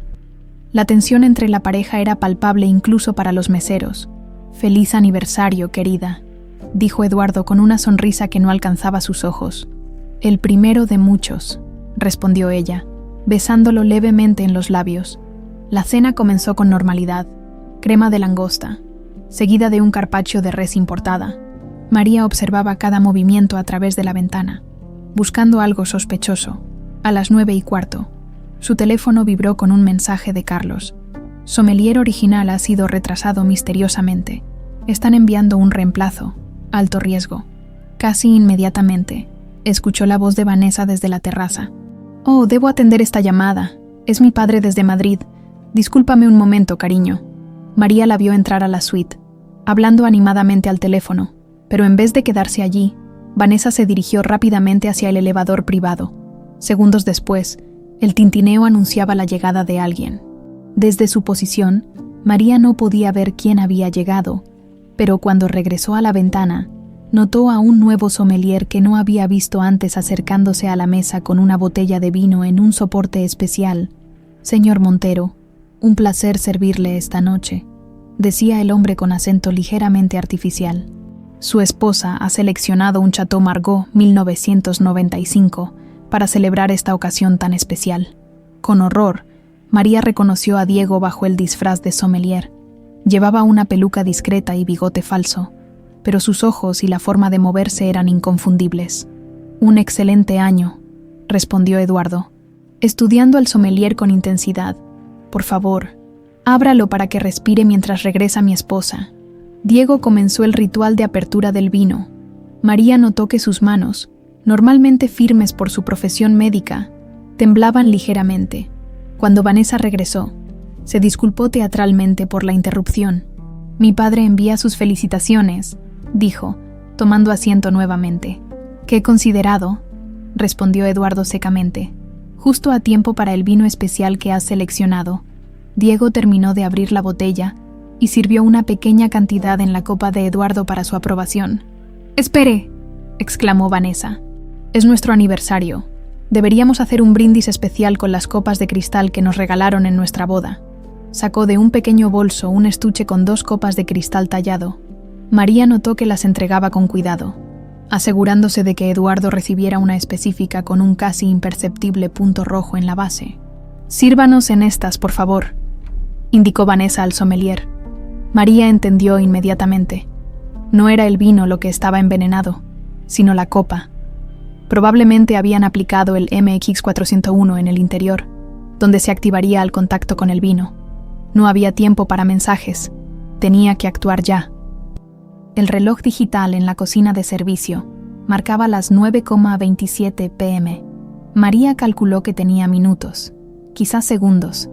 La tensión entre la pareja era palpable incluso para los meseros. «Feliz aniversario, querida», dijo Eduardo con una sonrisa que no alcanzaba sus ojos. «El primero de muchos», respondió ella, besándolo levemente en los labios. La cena comenzó con normalidad, crema de langosta, seguida de un carpaccio de res importada. María observaba cada movimiento a través de la ventana, buscando algo sospechoso. A las 9:15, su teléfono vibró con un mensaje de Carlos. «Sommelier original ha sido retrasado misteriosamente. Están enviando un reemplazo. Alto riesgo». Casi inmediatamente, escuchó la voz de Vanessa desde la terraza. «Oh, debo atender esta llamada. Es mi padre desde Madrid. Discúlpame un momento, cariño». María la vio entrar a la suite, hablando animadamente al teléfono, pero en vez de quedarse allí, Vanessa se dirigió rápidamente hacia el elevador privado. Segundos después, el tintineo anunciaba la llegada de alguien. Desde su posición, María no podía ver quién había llegado, pero cuando regresó a la ventana, notó a un nuevo sommelier que no había visto antes acercándose a la mesa con una botella de vino en un soporte especial. «Señor Montero, un placer servirle esta noche», decía el hombre con acento ligeramente artificial. Su esposa ha seleccionado un Chateau Margaux 1995 para celebrar esta ocasión tan especial. Con horror, María reconoció a Diego bajo el disfraz de sommelier. Llevaba una peluca discreta y bigote falso, pero sus ojos y la forma de moverse eran inconfundibles. «Un excelente año», respondió Eduardo, estudiando al sommelier con intensidad. «Por favor, ábralo para que respire mientras regresa mi esposa». Diego comenzó el ritual de apertura del vino. María notó que sus manos, normalmente firmes por su profesión médica, temblaban ligeramente. Cuando Vanessa regresó, Se disculpó teatralmente por la interrupción. «Mi padre envía sus felicitaciones», dijo, tomando asiento nuevamente. «Qué considerado», respondió Eduardo secamente. «Justo a tiempo para el vino especial que has seleccionado». Diego terminó de abrir la botella y sirvió una pequeña cantidad en la copa de Eduardo para su aprobación. «¡Espere!», exclamó Vanessa. «Es nuestro aniversario. Deberíamos hacer un brindis especial con las copas de cristal que nos regalaron en nuestra boda». Sacó de un pequeño bolso un estuche con 2 copas de cristal tallado. María notó que las entregaba con cuidado, asegurándose de que Eduardo recibiera una específica con un casi imperceptible punto rojo en la base. «Sírvanos en estas, por favor», indicó Vanessa al sommelier. María entendió inmediatamente. No era el vino lo que estaba envenenado, sino la copa. Probablemente habían aplicado el MX401 en el interior, donde se activaría al contacto con el vino. No había tiempo para mensajes. Tenía que actuar ya. El reloj digital en la cocina de servicio marcaba las 9:27 p.m. María calculó que tenía minutos, quizás segundos,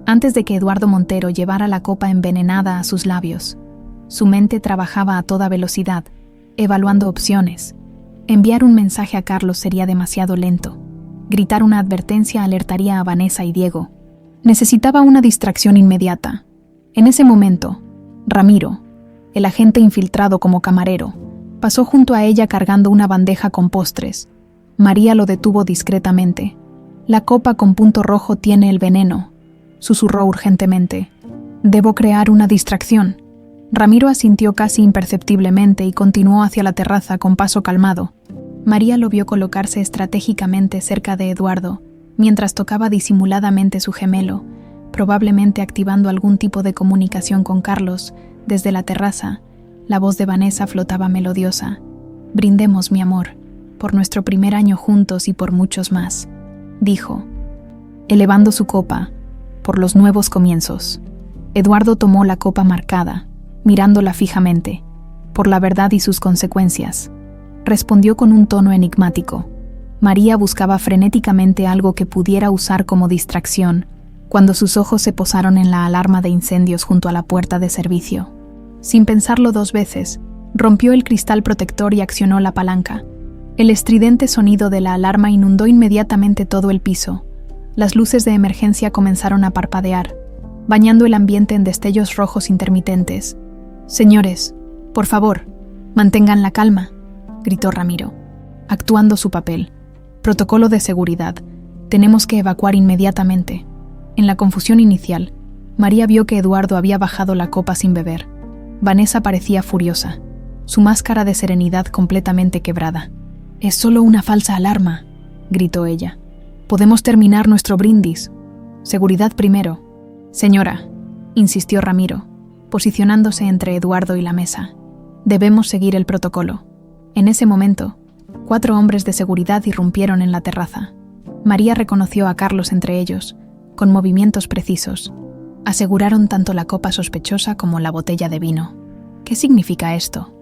antes de que Eduardo Montero llevara la copa envenenada a sus labios. Su mente trabajaba a toda velocidad, evaluando opciones. Enviar un mensaje a Carlos sería demasiado lento. Gritar una advertencia alertaría a Vanessa y Diego. Necesitaba una distracción inmediata. En ese momento, Ramiro, el agente infiltrado como camarero, pasó junto a ella cargando una bandeja con postres. María lo detuvo discretamente. «La copa con punto rojo tiene el veneno», susurró urgentemente. «Debo crear una distracción». Ramiro asintió casi imperceptiblemente y continuó hacia la terraza con paso calmado. María lo vio colocarse estratégicamente cerca de Eduardo, mientras tocaba disimuladamente su gemelo, probablemente activando algún tipo de comunicación con Carlos. Desde la terraza, la voz de Vanessa flotaba melodiosa. «Brindemos, mi amor, por nuestro primer año juntos y por muchos más», dijo, elevando su copa, «por los nuevos comienzos». Eduardo tomó la copa marcada, mirándola fijamente, «por la verdad y sus consecuencias», respondió con un tono enigmático. María buscaba frenéticamente algo que pudiera usar como distracción, cuando sus ojos se posaron en la alarma de incendios junto a la puerta de servicio. Sin pensarlo 2 veces, rompió el cristal protector y accionó la palanca. El estridente sonido de la alarma inundó inmediatamente todo el piso. Las luces de emergencia comenzaron a parpadear, bañando el ambiente en destellos rojos intermitentes. «Señores, por favor, mantengan la calma», gritó Ramiro, actuando su papel. «Protocolo de seguridad. Tenemos que evacuar inmediatamente». En la confusión inicial, María vio que Eduardo había bajado la copa sin beber. Vanessa parecía furiosa, su máscara de serenidad completamente quebrada. «Es solo una falsa alarma», gritó ella. «Podemos terminar nuestro brindis. Seguridad primero». «Señora», insistió Ramiro, posicionándose entre Eduardo y la mesa. «Debemos seguir el protocolo». En ese momento, 4 hombres de seguridad irrumpieron en la terraza. María reconoció a Carlos entre ellos, con movimientos precisos. Aseguraron tanto la copa sospechosa como la botella de vino. «¿Qué significa esto?»,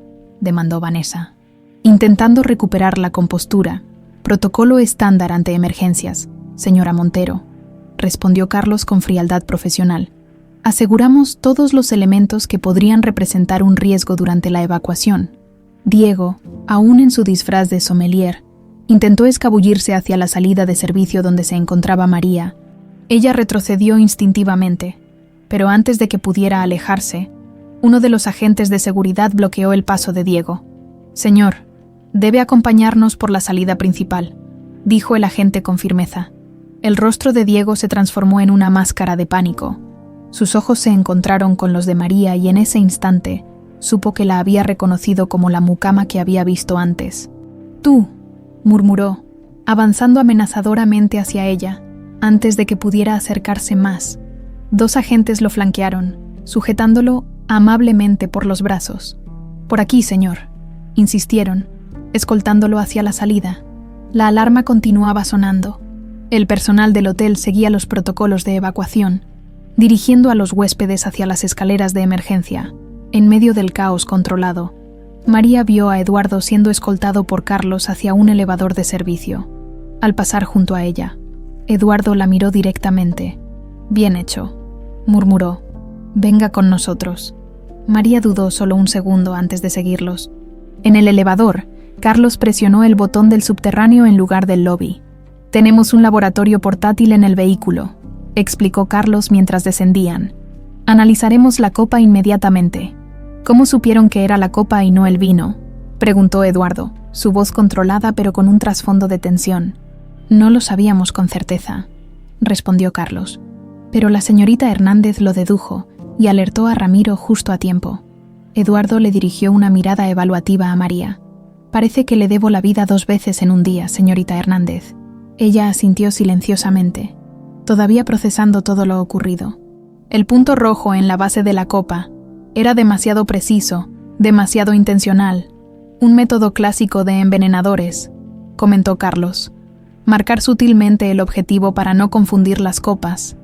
demandó Vanessa. «Intentando recuperar la compostura. Protocolo estándar ante emergencias, señora Montero», respondió Carlos con frialdad profesional. «Aseguramos todos los elementos que podrían representar un riesgo durante la evacuación». Diego, aún en su disfraz de sommelier, intentó escabullirse hacia la salida de servicio donde se encontraba María. Ella retrocedió instintivamente, pero antes de que pudiera alejarse, uno de los agentes de seguridad bloqueó el paso de Diego. «Señor, debe acompañarnos por la salida principal», dijo el agente con firmeza. El rostro de Diego se transformó en una máscara de pánico. Sus ojos se encontraron con los de María y en ese instante supo que la había reconocido como la mucama que había visto antes. «Tú», murmuró, avanzando amenazadoramente hacia ella, antes de que pudiera acercarse más. 2 agentes lo flanquearon, sujetándolo amablemente por los brazos. «Por aquí, señor», insistieron, escoltándolo hacia la salida. La alarma continuaba sonando. El personal del hotel seguía los protocolos de evacuación, dirigiendo a los huéspedes hacia las escaleras de emergencia. En medio del caos controlado, María vio a Eduardo siendo escoltado por Carlos hacia un elevador de servicio. Al pasar junto a ella, Eduardo la miró directamente. «Bien hecho», murmuró. «Venga con nosotros». María dudó solo un segundo antes de seguirlos. En el elevador, Carlos presionó el botón del subterráneo en lugar del lobby. «Tenemos un laboratorio portátil en el vehículo», explicó Carlos mientras descendían. «Analizaremos la copa inmediatamente». «¿Cómo supieron que era la copa y no el vino?», preguntó Eduardo, su voz controlada pero con un trasfondo de tensión. «No lo sabíamos con certeza», respondió Carlos. «Pero la señorita Hernández lo dedujo y alertó a Ramiro justo a tiempo». Eduardo le dirigió una mirada evaluativa a María. «Parece que le debo la vida 2 veces en un día, señorita Hernández». Ella asintió silenciosamente, todavía procesando todo lo ocurrido. El punto rojo en la base de la copa era demasiado preciso, demasiado intencional. Un método clásico de envenenadores, comentó Carlos. Marcar sutilmente el objetivo para no confundir las copas.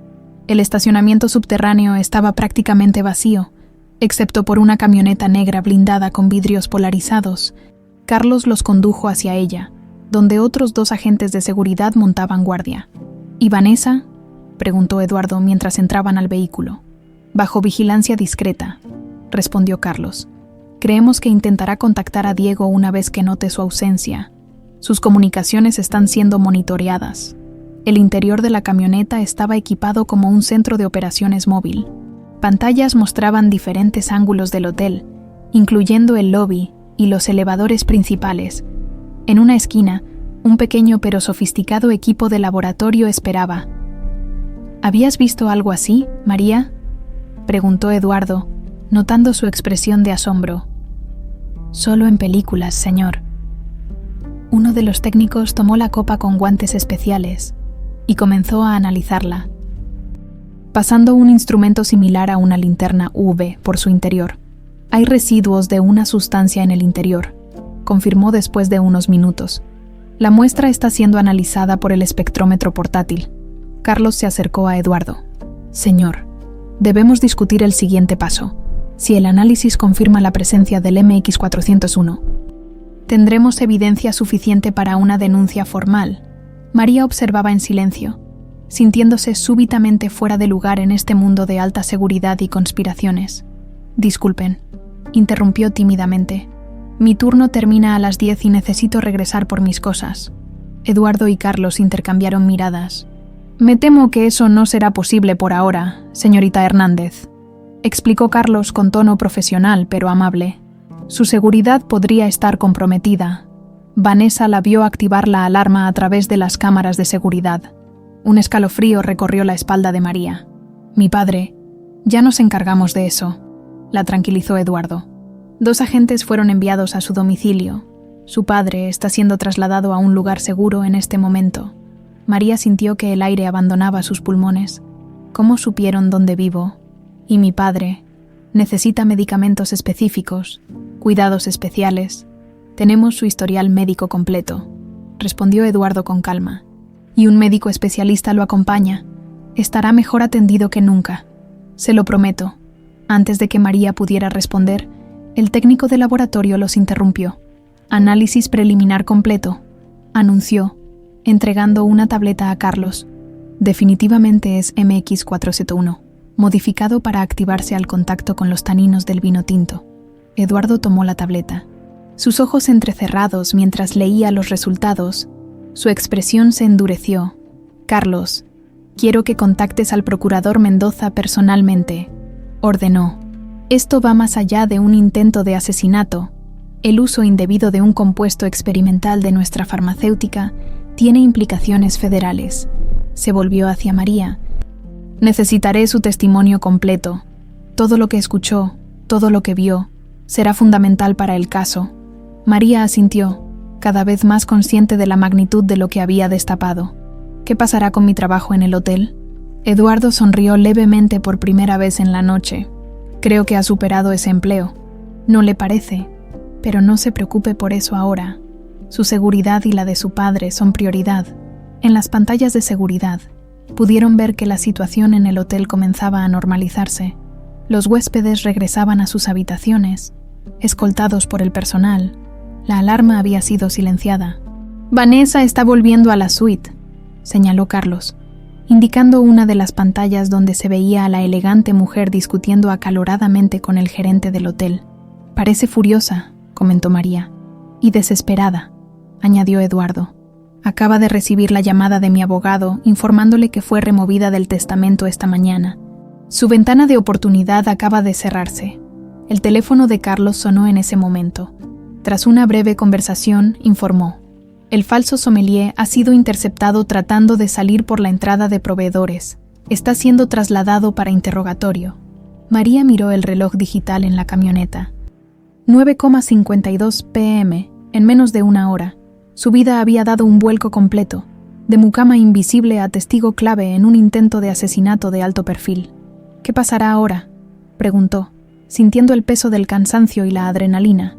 El estacionamiento subterráneo estaba prácticamente vacío, excepto por una camioneta negra blindada con vidrios polarizados. Carlos los condujo hacia ella, donde otros 2 agentes de seguridad montaban guardia. ¿Y Vanessa?, preguntó Eduardo mientras entraban al vehículo. «Bajo vigilancia discreta», respondió Carlos. «Creemos que intentará contactar a Diego una vez que note su ausencia. Sus comunicaciones están siendo monitoreadas». El interior de la camioneta estaba equipado como un centro de operaciones móvil. Pantallas mostraban diferentes ángulos del hotel, incluyendo el lobby y los elevadores principales. En una esquina, un pequeño pero sofisticado equipo de laboratorio esperaba. «¿Habías visto algo así, María?», preguntó Eduardo, notando su expresión de asombro. «Solo en películas, señor». Uno de los técnicos tomó la copa con guantes especiales y comenzó a analizarla, pasando un instrumento similar a una linterna UV por su interior. «Hay residuos de una sustancia en el interior», confirmó después de unos minutos. «La muestra está siendo analizada por el espectrómetro portátil». Carlos se acercó a Eduardo. «Señor, debemos discutir el siguiente paso. Si el análisis confirma la presencia del MX401, tendremos evidencia suficiente para una denuncia formal». María observaba en silencio, sintiéndose súbitamente fuera de lugar en este mundo de alta seguridad y conspiraciones. «Disculpen», interrumpió tímidamente. «Mi turno termina a las 10 y necesito regresar por mis cosas». Eduardo y Carlos intercambiaron miradas. «Me temo que eso no será posible por ahora, señorita Hernández», explicó Carlos con tono profesional pero amable. «Su seguridad podría estar comprometida. Vanessa la vio activar la alarma a través de las cámaras de seguridad». Un escalofrío recorrió la espalda de María. «Mi padre, ya nos encargamos de eso», la tranquilizó Eduardo. 2 agentes fueron enviados a su domicilio. Su padre está siendo trasladado a un lugar seguro en este momento. María sintió que el aire abandonaba sus pulmones. «¿Cómo supieron dónde vivo? Y mi padre necesita medicamentos específicos, cuidados especiales. Tenemos su historial médico completo», respondió Eduardo con calma. «Y un médico especialista lo acompaña. Estará mejor atendido que nunca. Se lo prometo». Antes de que María pudiera responder, el técnico de laboratorio los interrumpió. «Análisis preliminar completo», anunció, entregando una tableta a Carlos. «Definitivamente es MX401, modificado para activarse al contacto con los taninos del vino tinto». Eduardo tomó la tableta. Sus ojos entrecerrados mientras leía los resultados, su expresión se endureció. «Carlos, quiero que contactes al procurador Mendoza personalmente», ordenó. «Esto va más allá de un intento de asesinato. El uso indebido de un compuesto experimental de nuestra farmacéutica tiene implicaciones federales». Se volvió hacia María. «Necesitaré su testimonio completo. Todo lo que escuchó, todo lo que vio, será fundamental para el caso». María asintió, cada vez más consciente de la magnitud de lo que había destapado. «¿Qué pasará con mi trabajo en el hotel?». Eduardo sonrió levemente por primera vez en la noche. «Creo que ha superado ese empleo». «¿No le parece? Pero no se preocupe por eso ahora. Su seguridad y la de su padre son prioridad». En las pantallas de seguridad, pudieron ver que la situación en el hotel comenzaba a normalizarse. Los huéspedes regresaban a sus habitaciones, escoltados por el personal. La alarma había sido silenciada. «Vanessa está volviendo a la suite», señaló Carlos, indicando una de las pantallas donde se veía a la elegante mujer discutiendo acaloradamente con el gerente del hotel. «Parece furiosa», comentó María. «Y desesperada», añadió Eduardo. «Acaba de recibir la llamada de mi abogado informándole que fue removida del testamento esta mañana. Su ventana de oportunidad acaba de cerrarse». El teléfono de Carlos sonó en ese momento. Tras una breve conversación, informó: «El falso sommelier ha sido interceptado tratando de salir por la entrada de proveedores. Está siendo trasladado para interrogatorio». María miró el reloj digital en la camioneta. 9:52 p.m., en menos de una hora. Su vida había dado un vuelco completo, de mucama invisible a testigo clave en un intento de asesinato de alto perfil. «¿Qué pasará ahora?», preguntó, sintiendo el peso del cansancio y la adrenalina.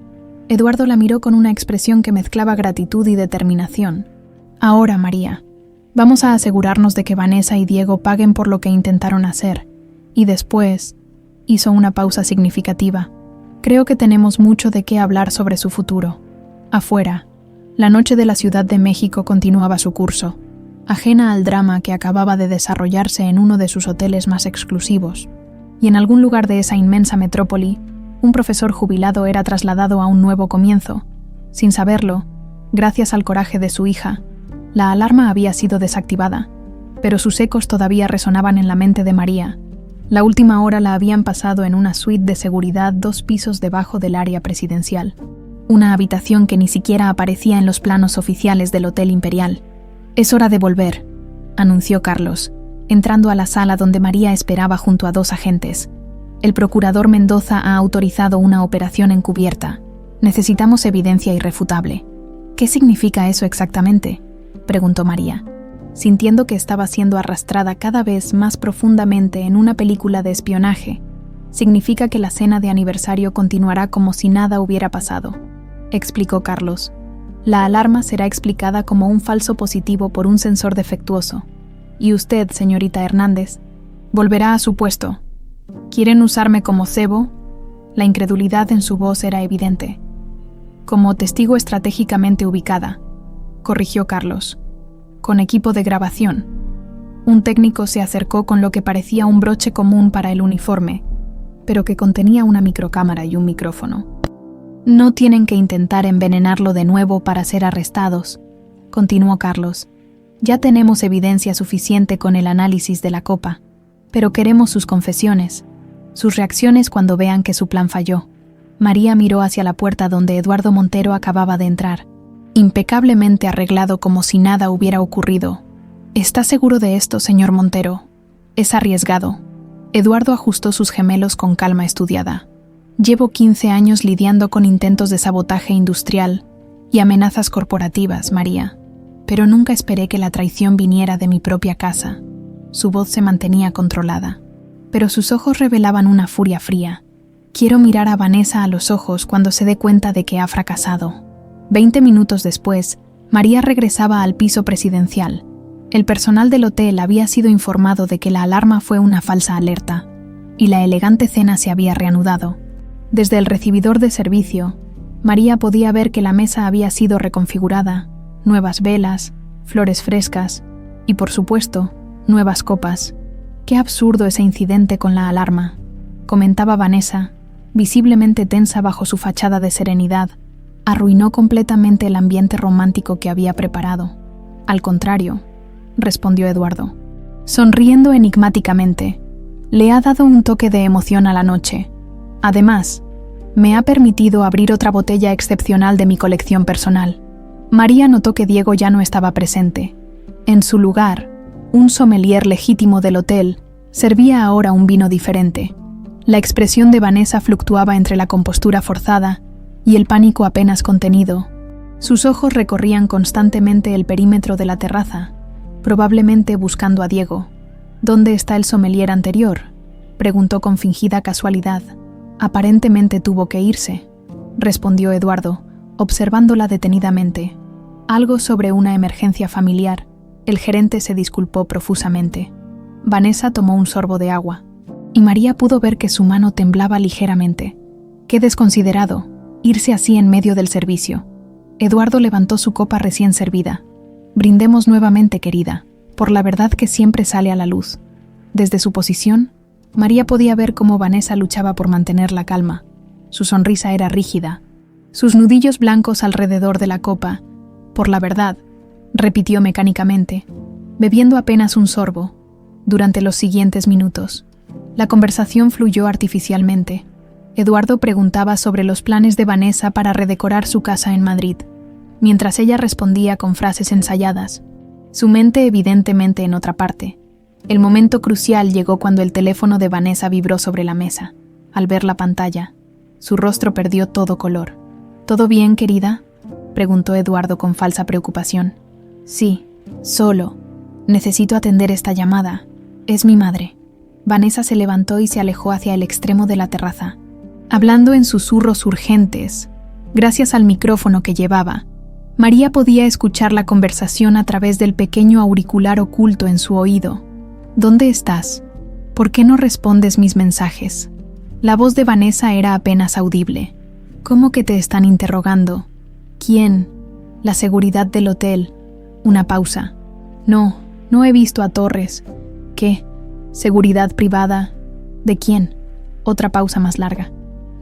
Eduardo la miró con una expresión que mezclaba gratitud y determinación. «Ahora, María, vamos a asegurarnos de que Vanessa y Diego paguen por lo que intentaron hacer. Y después», hizo una pausa significativa, «creo que tenemos mucho de qué hablar sobre su futuro». Afuera, la noche de la Ciudad de México continuaba su curso, ajena al drama que acababa de desarrollarse en uno de sus hoteles más exclusivos. Y en algún lugar de esa inmensa metrópoli, un profesor jubilado era trasladado a un nuevo comienzo. Sin saberlo, gracias al coraje de su hija, la alarma había sido desactivada, pero sus ecos todavía resonaban en la mente de María. La última hora la habían pasado en una suite de seguridad 2 pisos debajo del área presidencial, una habitación que ni siquiera aparecía en los planos oficiales del Hotel Imperial. «Es hora de volver», anunció Carlos, entrando a la sala donde María esperaba junto a 2 agentes. «El procurador Mendoza ha autorizado una operación encubierta. Necesitamos evidencia irrefutable». «¿Qué significa eso exactamente?», preguntó María, sintiendo que estaba siendo arrastrada cada vez más profundamente en una película de espionaje. «Significa que la cena de aniversario continuará como si nada hubiera pasado», explicó Carlos. «La alarma será explicada como un falso positivo por un sensor defectuoso. Y usted, señorita Hernández, volverá a su puesto. ¿Quieren usarme como cebo?». La incredulidad en su voz era evidente. «Como testigo estratégicamente ubicada», corrigió Carlos. «Con equipo de grabación». Un técnico se acercó con lo que parecía un broche común para el uniforme, pero que contenía una microcámara y un micrófono. «No tienen que intentar envenenarlo de nuevo para ser arrestados», continuó Carlos. «Ya tenemos evidencia suficiente con el análisis de la copa, pero queremos sus confesiones, sus reacciones cuando vean que su plan falló». María miró hacia la puerta donde Eduardo Montero acababa de entrar, impecablemente arreglado como si nada hubiera ocurrido. «¿Está seguro de esto, señor Montero? Es arriesgado». Eduardo ajustó sus gemelos con calma estudiada. «Llevo 15 años lidiando con intentos de sabotaje industrial y amenazas corporativas, María, pero nunca esperé que la traición viniera de mi propia casa». Su voz se mantenía controlada, pero sus ojos revelaban una furia fría. «Quiero mirar a Vanessa a los ojos cuando se dé cuenta de que ha fracasado». 20 minutos después, María regresaba al piso presidencial. El personal del hotel había sido informado de que la alarma fue una falsa alerta, y la elegante cena se había reanudado. Desde el recibidor de servicio, María podía ver que la mesa había sido reconfigurada, nuevas velas, flores frescas y, por supuesto, nuevas copas. «Qué absurdo ese incidente con la alarma», comentaba Vanessa, visiblemente tensa bajo su fachada de serenidad. «Arruinó completamente el ambiente romántico que había preparado». «Al contrario», respondió Eduardo, sonriendo enigmáticamente. «Le ha dado un toque de emoción a la noche. Además, me ha permitido abrir otra botella excepcional de mi colección personal». María notó que Diego ya no estaba presente. En su lugar, un sommelier legítimo del hotel servía ahora un vino diferente. La expresión de Vanessa fluctuaba entre la compostura forzada y el pánico apenas contenido. Sus ojos recorrían constantemente el perímetro de la terraza, probablemente buscando a Diego. «¿Dónde está el sommelier anterior?», preguntó con fingida casualidad. «Aparentemente tuvo que irse», respondió Eduardo, observándola detenidamente. «Algo sobre una emergencia familiar». El gerente se disculpó profusamente. Vanessa tomó un sorbo de agua, y María pudo ver que su mano temblaba ligeramente. «Qué desconsiderado, irse así en medio del servicio». Eduardo levantó su copa recién servida. «Brindemos nuevamente, querida, por la verdad que siempre sale a la luz. Desde su posición, María podía ver cómo Vanessa luchaba por mantener la calma. Su sonrisa era rígida, sus nudillos blancos alrededor de la copa. Por la verdad, repitió mecánicamente, bebiendo apenas un sorbo. Durante los siguientes minutos, la conversación fluyó artificialmente. Eduardo preguntaba sobre los planes de Vanessa para redecorar su casa en Madrid, mientras ella respondía con frases ensayadas, su mente evidentemente en otra parte. El momento crucial llegó cuando el teléfono de Vanessa vibró sobre la mesa. Al ver la pantalla, su rostro perdió todo color. ¿Todo bien, querida?, preguntó Eduardo con falsa preocupación. Sí, solo. Necesito atender esta llamada. Es mi madre. Vanessa se levantó y se alejó hacia el extremo de la terraza, hablando en susurros urgentes. Gracias al micrófono que llevaba, María podía escuchar la conversación a través del pequeño auricular oculto en su oído. ¿Dónde estás? ¿Por qué no respondes mis mensajes? La voz de Vanessa era apenas audible. ¿Cómo que te están interrogando? ¿Quién? La seguridad del hotel. Una pausa. No he visto a Torres. ¿Qué? ¿Seguridad privada? ¿De quién? Otra pausa más larga.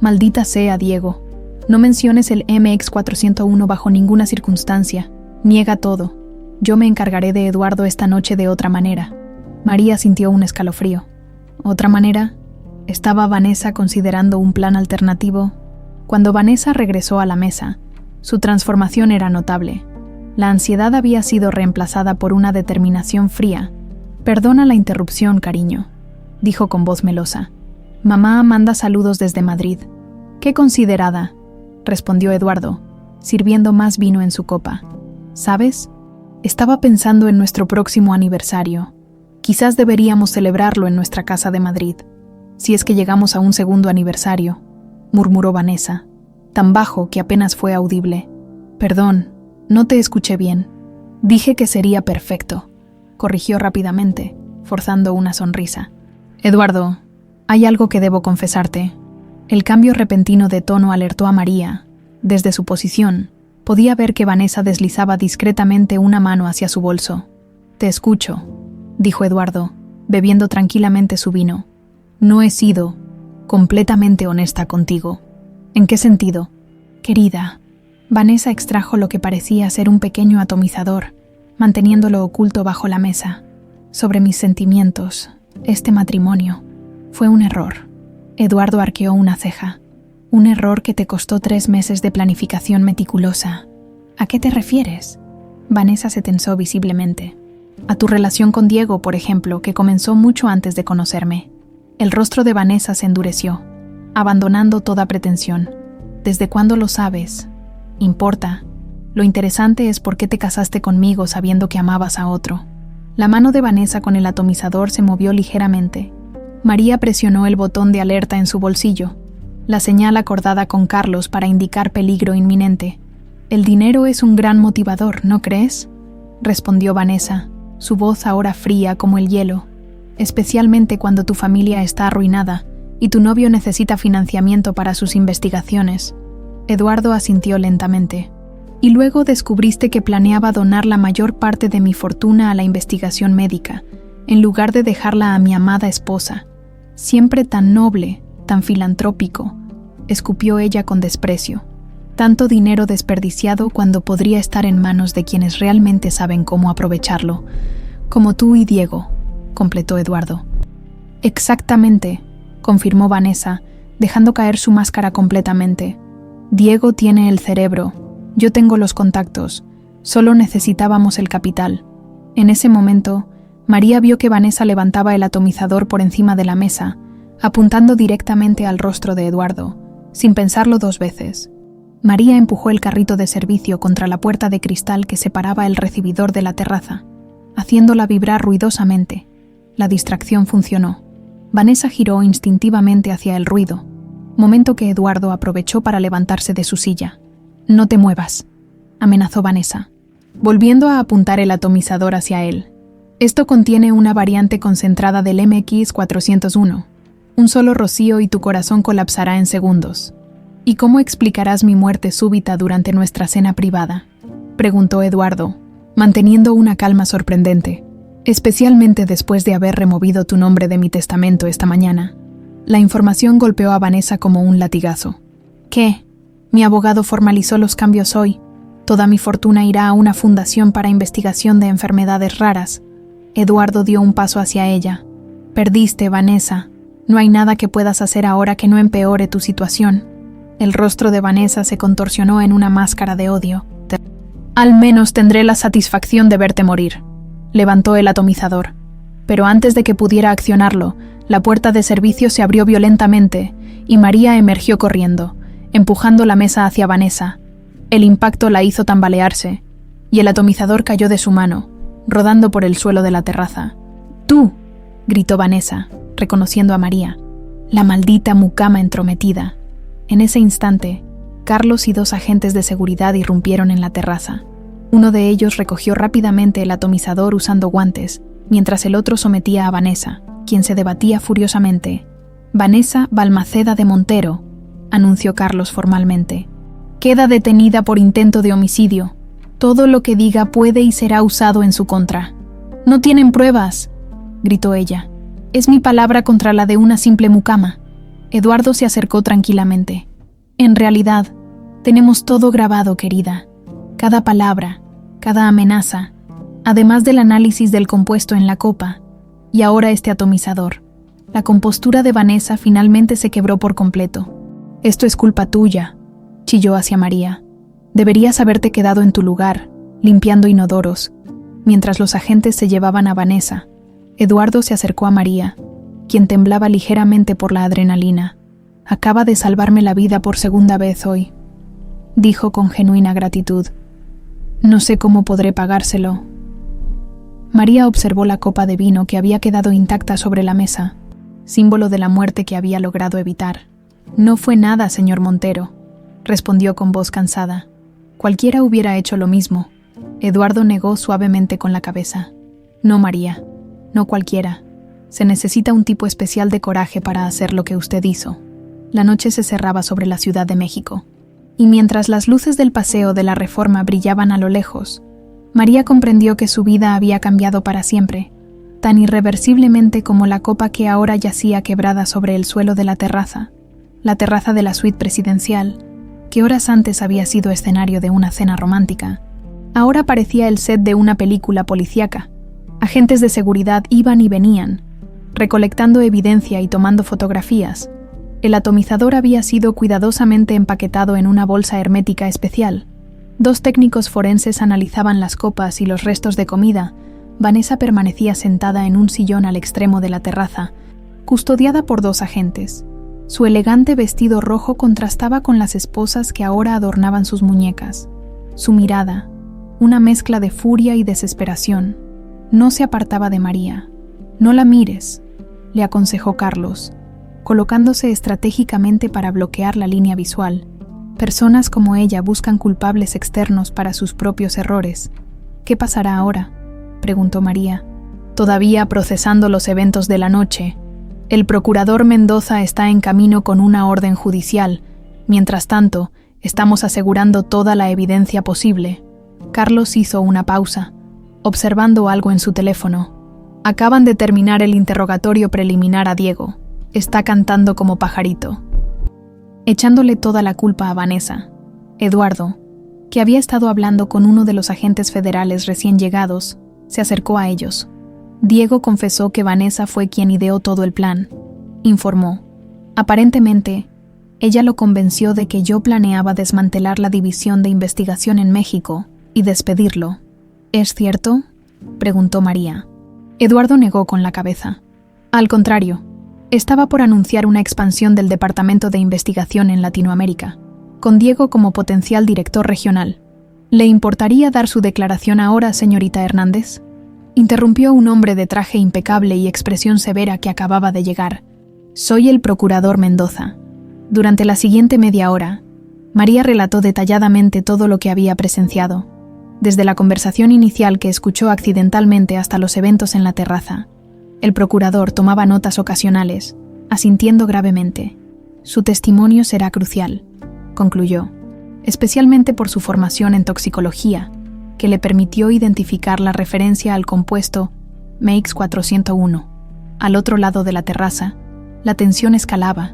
Maldita sea, Diego. No menciones el MX401 bajo ninguna circunstancia. Niega todo. Yo me encargaré de Eduardo esta noche de otra manera. María sintió un escalofrío. ¿Otra manera? ¿Estaba Vanessa considerando un plan alternativo? Cuando Vanessa regresó a la mesa, su transformación era notable. La ansiedad había sido reemplazada por una determinación fría. Perdona la interrupción, cariño, dijo con voz melosa. Mamá manda saludos desde Madrid. Qué considerada, respondió Eduardo, sirviendo más vino en su copa. ¿Sabes? Estaba pensando en nuestro próximo aniversario. Quizás deberíamos celebrarlo en nuestra casa de Madrid, si es que llegamos a un segundo aniversario, murmuró Vanessa, tan bajo que apenas fue audible. Perdón, no te escuché bien. Dije que sería perfecto, corrigió rápidamente, forzando una sonrisa. Eduardo, hay algo que debo confesarte. El cambio repentino de tono alertó a María. Desde su posición, podía ver que Vanessa deslizaba discretamente una mano hacia su bolso. Te escucho, dijo Eduardo, bebiendo tranquilamente su vino. No he sido completamente honesta contigo. ¿En qué sentido? Querida, Vanessa extrajo lo que parecía ser un pequeño atomizador, manteniéndolo oculto bajo la mesa. Sobre mis sentimientos, este matrimonio fue un error. Eduardo arqueó una ceja. Un error que te costó 3 meses de planificación meticulosa. ¿A qué te refieres? Vanessa se tensó visiblemente. A tu relación con Diego, por ejemplo, que comenzó mucho antes de conocerme. El rostro de Vanessa se endureció, abandonando toda pretensión. ¿Desde cuándo lo sabes? Importa. Lo interesante es por qué te casaste conmigo sabiendo que amabas a otro. La mano de Vanessa con el atomizador se movió ligeramente. María presionó el botón de alerta en su bolsillo, la señal acordada con Carlos para indicar peligro inminente. El dinero es un gran motivador, ¿no crees?, respondió Vanessa, su voz ahora fría como el hielo, especialmente cuando tu familia está arruinada y tu novio necesita financiamiento para sus investigaciones. Eduardo asintió lentamente. Y luego descubriste que planeaba donar la mayor parte de mi fortuna a la investigación médica, en lugar de dejarla a mi amada esposa. Siempre tan noble, tan filantrópico, escupió ella con desprecio. Tanto dinero desperdiciado cuando podría estar en manos de quienes realmente saben cómo aprovecharlo, como tú y Diego, completó Eduardo. Exactamente, confirmó Vanessa, dejando caer su máscara completamente. Diego tiene el cerebro, yo tengo los contactos, solo necesitábamos el capital. En ese momento, María vio que Vanessa levantaba el atomizador por encima de la mesa, apuntando directamente al rostro de Eduardo, sin pensarlo 2 veces. María empujó el carrito de servicio contra la puerta de cristal que separaba el recibidor de la terraza, haciéndola vibrar ruidosamente. La distracción funcionó. Vanessa giró instintivamente hacia el ruido, momento que Eduardo aprovechó para levantarse de su silla. «No te muevas», amenazó Vanessa, volviendo a apuntar el atomizador hacia él. «Esto contiene una variante concentrada del MX401. Un solo rocío y tu corazón colapsará en segundos». «¿Y cómo explicarás mi muerte súbita durante nuestra cena privada?», preguntó Eduardo, manteniendo una calma sorprendente. especialmente después de haber removido tu nombre de mi testamento esta mañana. La información golpeó a Vanessa como un latigazo. ¿Qué? Mi abogado formalizó los cambios hoy. Toda mi fortuna irá a una fundación para investigación de enfermedades raras. Eduardo dio un paso hacia ella. Perdiste, Vanessa. No hay nada que puedas hacer ahora que no empeore tu situación. El rostro de Vanessa se contorsionó en una máscara de odio. Al menos tendré la satisfacción de verte morir. Levantó el atomizador. Pero antes de que pudiera accionarlo, la puerta de servicio se abrió violentamente y María emergió corriendo, empujando la mesa hacia Vanessa. El impacto la hizo tambalearse, y el atomizador cayó de su mano, rodando por el suelo de la terraza. ¡Tú!, gritó Vanessa, reconociendo a María. La maldita mucama entrometida. En ese instante, Carlos y 2 agentes de seguridad irrumpieron en la terraza. Uno de ellos recogió rápidamente el atomizador usando guantes, mientras el otro sometía a Vanessa, quien se debatía furiosamente. Vanessa Balmaceda de Montero, anunció Carlos formalmente. Queda detenida por intento de homicidio. Todo lo que diga puede y será usado en su contra. No tienen pruebas, gritó ella. Es mi palabra contra la de una simple mucama. Eduardo se acercó tranquilamente. En realidad, tenemos todo grabado, querida. Cada palabra, cada amenaza, además del análisis del compuesto en la copa, y ahora este atomizador. La compostura de Vanessa finalmente se quebró por completo. Esto es culpa tuya, chilló hacia María. Deberías haberte quedado en tu lugar, limpiando inodoros. Mientras los agentes se llevaban a Vanessa, Eduardo se acercó a María, quien temblaba ligeramente por la adrenalina. Acaba de salvarme la vida por segunda vez hoy, dijo con genuina gratitud. No sé cómo podré pagárselo. María observó la copa de vino que había quedado intacta sobre la mesa, símbolo de la muerte que había logrado evitar. No fue nada, señor Montero, respondió con voz cansada. Cualquiera hubiera hecho lo mismo. Eduardo negó suavemente con la cabeza. No, María, no cualquiera. Se necesita un tipo especial de coraje para hacer lo que usted hizo. La noche se cerraba sobre la Ciudad de México, y mientras las luces del Paseo de la Reforma brillaban a lo lejos, María comprendió que su vida había cambiado para siempre, tan irreversiblemente como la copa que ahora yacía quebrada sobre el suelo de la terraza de la suite presidencial, que horas antes había sido escenario de una cena romántica. Ahora parecía el set de una película policíaca. Agentes de seguridad iban y venían, recolectando evidencia y tomando fotografías. El atomizador había sido cuidadosamente empaquetado en una bolsa hermética especial. 2 técnicos forenses analizaban las copas y los restos de comida. Vanessa permanecía sentada en un sillón al extremo de la terraza, custodiada por 2 agentes. Su elegante vestido rojo contrastaba con las esposas que ahora adornaban sus muñecas. Su mirada, una mezcla de furia y desesperación, no se apartaba de María. No la mires, le aconsejó Carlos, colocándose estratégicamente para bloquear la línea visual. Personas como ella buscan culpables externos para sus propios errores. ¿Qué pasará ahora?, preguntó María. Todavía procesando los eventos de la noche. El procurador Mendoza está en camino con una orden judicial. Mientras tanto, estamos asegurando toda la evidencia posible. Carlos hizo una pausa, observando algo en su teléfono. Acaban de terminar el interrogatorio preliminar a Diego. Está cantando como pajarito. Echándole toda la culpa a Vanessa. Eduardo, que había estado hablando con uno de los agentes federales recién llegados, se acercó a ellos. Diego confesó que Vanessa fue quien ideó todo el plan, informó. Aparentemente, ella lo convenció de que yo planeaba desmantelar la división de investigación en México y despedirlo. ¿Es cierto?, preguntó María. Eduardo negó con la cabeza. Al contrario, estaba por anunciar una expansión del Departamento de Investigación en Latinoamérica, con Diego como potencial director regional. ¿Le importaría dar su declaración ahora, señorita Hernández?, interrumpió un hombre de traje impecable y expresión severa que acababa de llegar. Soy el procurador Mendoza. Durante la siguiente media hora, María relató detalladamente todo lo que había presenciado, desde la conversación inicial que escuchó accidentalmente hasta los eventos en la terraza. El procurador tomaba notas ocasionales, asintiendo gravemente. Su testimonio será crucial, concluyó, especialmente por su formación en toxicología, que le permitió identificar la referencia al compuesto MX 401. Al otro lado de la terraza, la tensión escalaba.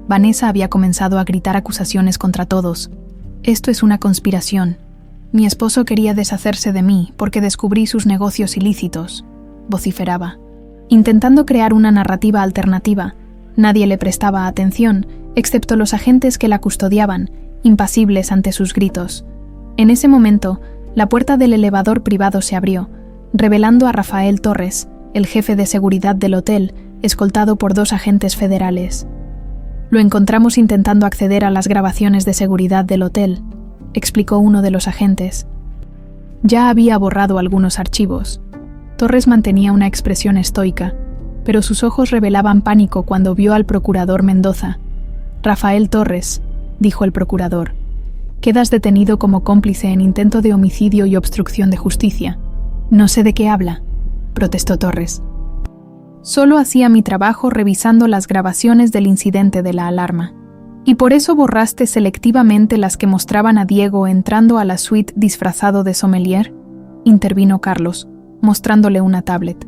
Vanessa había comenzado a gritar acusaciones contra todos. Esto es una conspiración. Mi esposo quería deshacerse de mí porque descubrí sus negocios ilícitos, vociferaba. Intentando crear una narrativa alternativa, nadie le prestaba atención, excepto los agentes que la custodiaban, impasibles ante sus gritos. En ese momento, la puerta del elevador privado se abrió, revelando a Rafael Torres, el jefe de seguridad del hotel, escoltado por 2 agentes federales. Lo encontramos intentando acceder a las grabaciones de seguridad del hotel, explicó uno de los agentes. Ya había borrado algunos archivos. Torres mantenía una expresión estoica, pero sus ojos revelaban pánico cuando vio al procurador Mendoza. Rafael Torres, dijo el procurador, quedas detenido como cómplice en intento de homicidio y obstrucción de justicia. No sé de qué habla, protestó Torres. Solo hacía mi trabajo revisando las grabaciones del incidente de la alarma. ¿Y por eso borraste selectivamente las que mostraban a Diego entrando a la suite disfrazado de sommelier? Intervino Carlos, mostrándole una tablet.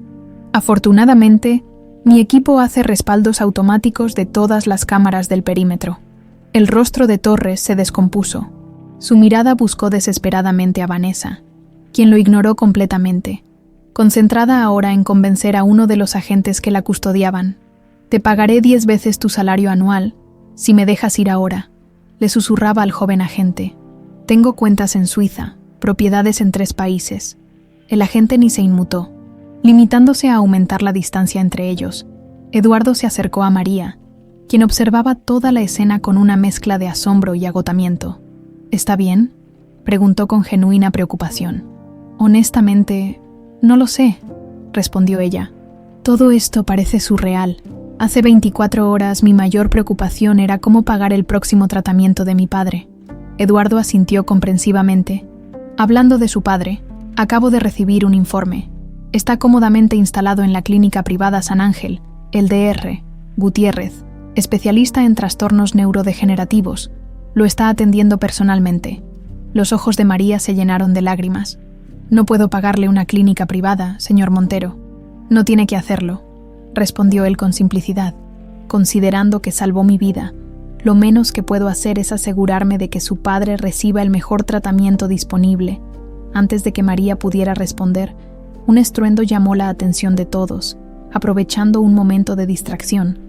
Afortunadamente, mi equipo hace respaldos automáticos de todas las cámaras del perímetro. El rostro de Torres se descompuso. Su mirada buscó desesperadamente a Vanessa, quien lo ignoró completamente, concentrada ahora en convencer a uno de los agentes que la custodiaban. Te pagaré 10 veces tu salario anual si me dejas ir ahora, le susurraba al joven agente. Tengo cuentas en Suiza, propiedades en 3 países. El agente ni se inmutó, limitándose a aumentar la distancia entre ellos. Eduardo se acercó a María, quien observaba toda la escena con una mezcla de asombro y agotamiento. ¿Está bien?, preguntó con genuina preocupación. Honestamente, no lo sé, respondió ella. Todo esto parece surreal. Hace 24 horas mi mayor preocupación era cómo pagar el próximo tratamiento de mi padre. Eduardo asintió comprensivamente. Hablando de su padre, acabo de recibir un informe. Está cómodamente instalado en la clínica privada San Ángel, el Dr. Gutiérrez, especialista en trastornos neurodegenerativos. Lo está atendiendo personalmente. Los ojos de María se llenaron de lágrimas. No puedo pagarle una clínica privada, señor Montero. No tiene que hacerlo, respondió él con simplicidad. Considerando que salvó mi vida, lo menos que puedo hacer es asegurarme de que su padre reciba el mejor tratamiento disponible. Antes de que María pudiera responder, un estruendo llamó la atención de todos. Aprovechando un momento de distracción,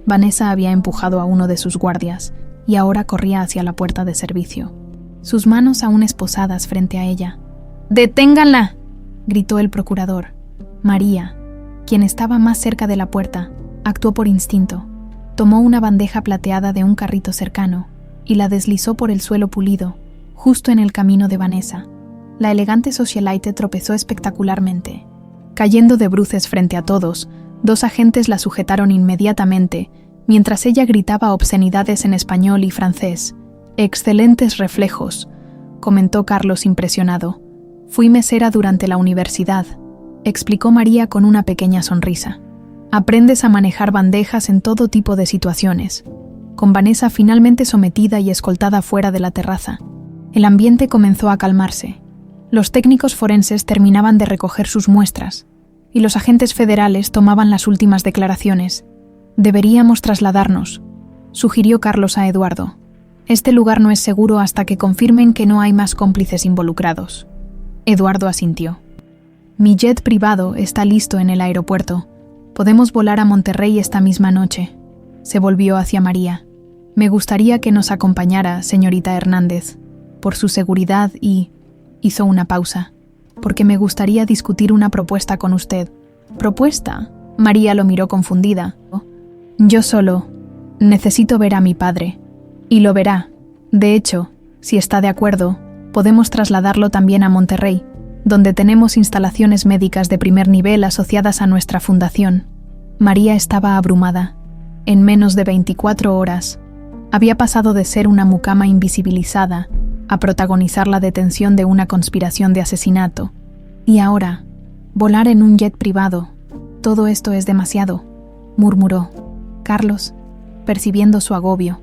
Vanessa había empujado a uno de sus guardias y ahora corría hacia la puerta de servicio, sus manos aún esposadas frente a ella. ¡Deténganla!, gritó el procurador. María, quien estaba más cerca de la puerta, actuó por instinto. Tomó una bandeja plateada de un carrito cercano y la deslizó por el suelo pulido, justo en el camino de Vanessa. La elegante socialite tropezó espectacularmente. Cayendo de bruces frente a todos, 2 agentes la sujetaron inmediatamente, mientras ella gritaba obscenidades en español y francés. «Excelentes reflejos», comentó Carlos impresionado. «Fui mesera durante la universidad», explicó María con una pequeña sonrisa. «Aprendes a manejar bandejas en todo tipo de situaciones». Con Vanessa finalmente sometida y escoltada fuera de la terraza, el ambiente comenzó a calmarse. Los técnicos forenses terminaban de recoger sus muestras, y los agentes federales tomaban las últimas declaraciones. «Deberíamos trasladarnos», sugirió Carlos a Eduardo. «Este lugar no es seguro hasta que confirmen que no hay más cómplices involucrados». Eduardo asintió. «Mi jet privado está listo en el aeropuerto. Podemos volar a Monterrey esta misma noche». Se volvió hacia María. «Me gustaría que nos acompañara, señorita Hernández, por su seguridad y...» Hizo una pausa. «Porque me gustaría discutir una propuesta con usted». «¿Propuesta?». María lo miró confundida. «Yo solo necesito ver a mi padre». «Y lo verá. De hecho, si está de acuerdo, podemos trasladarlo también a Monterrey, donde tenemos instalaciones médicas de primer nivel asociadas a nuestra fundación». María estaba abrumada. En menos de 24 horas, había pasado de ser una mucama invisibilizada a protagonizar la detención de una conspiración de asesinato. Y ahora, volar en un jet privado. Todo esto es demasiado, murmuró. Carlos, percibiendo su agobio,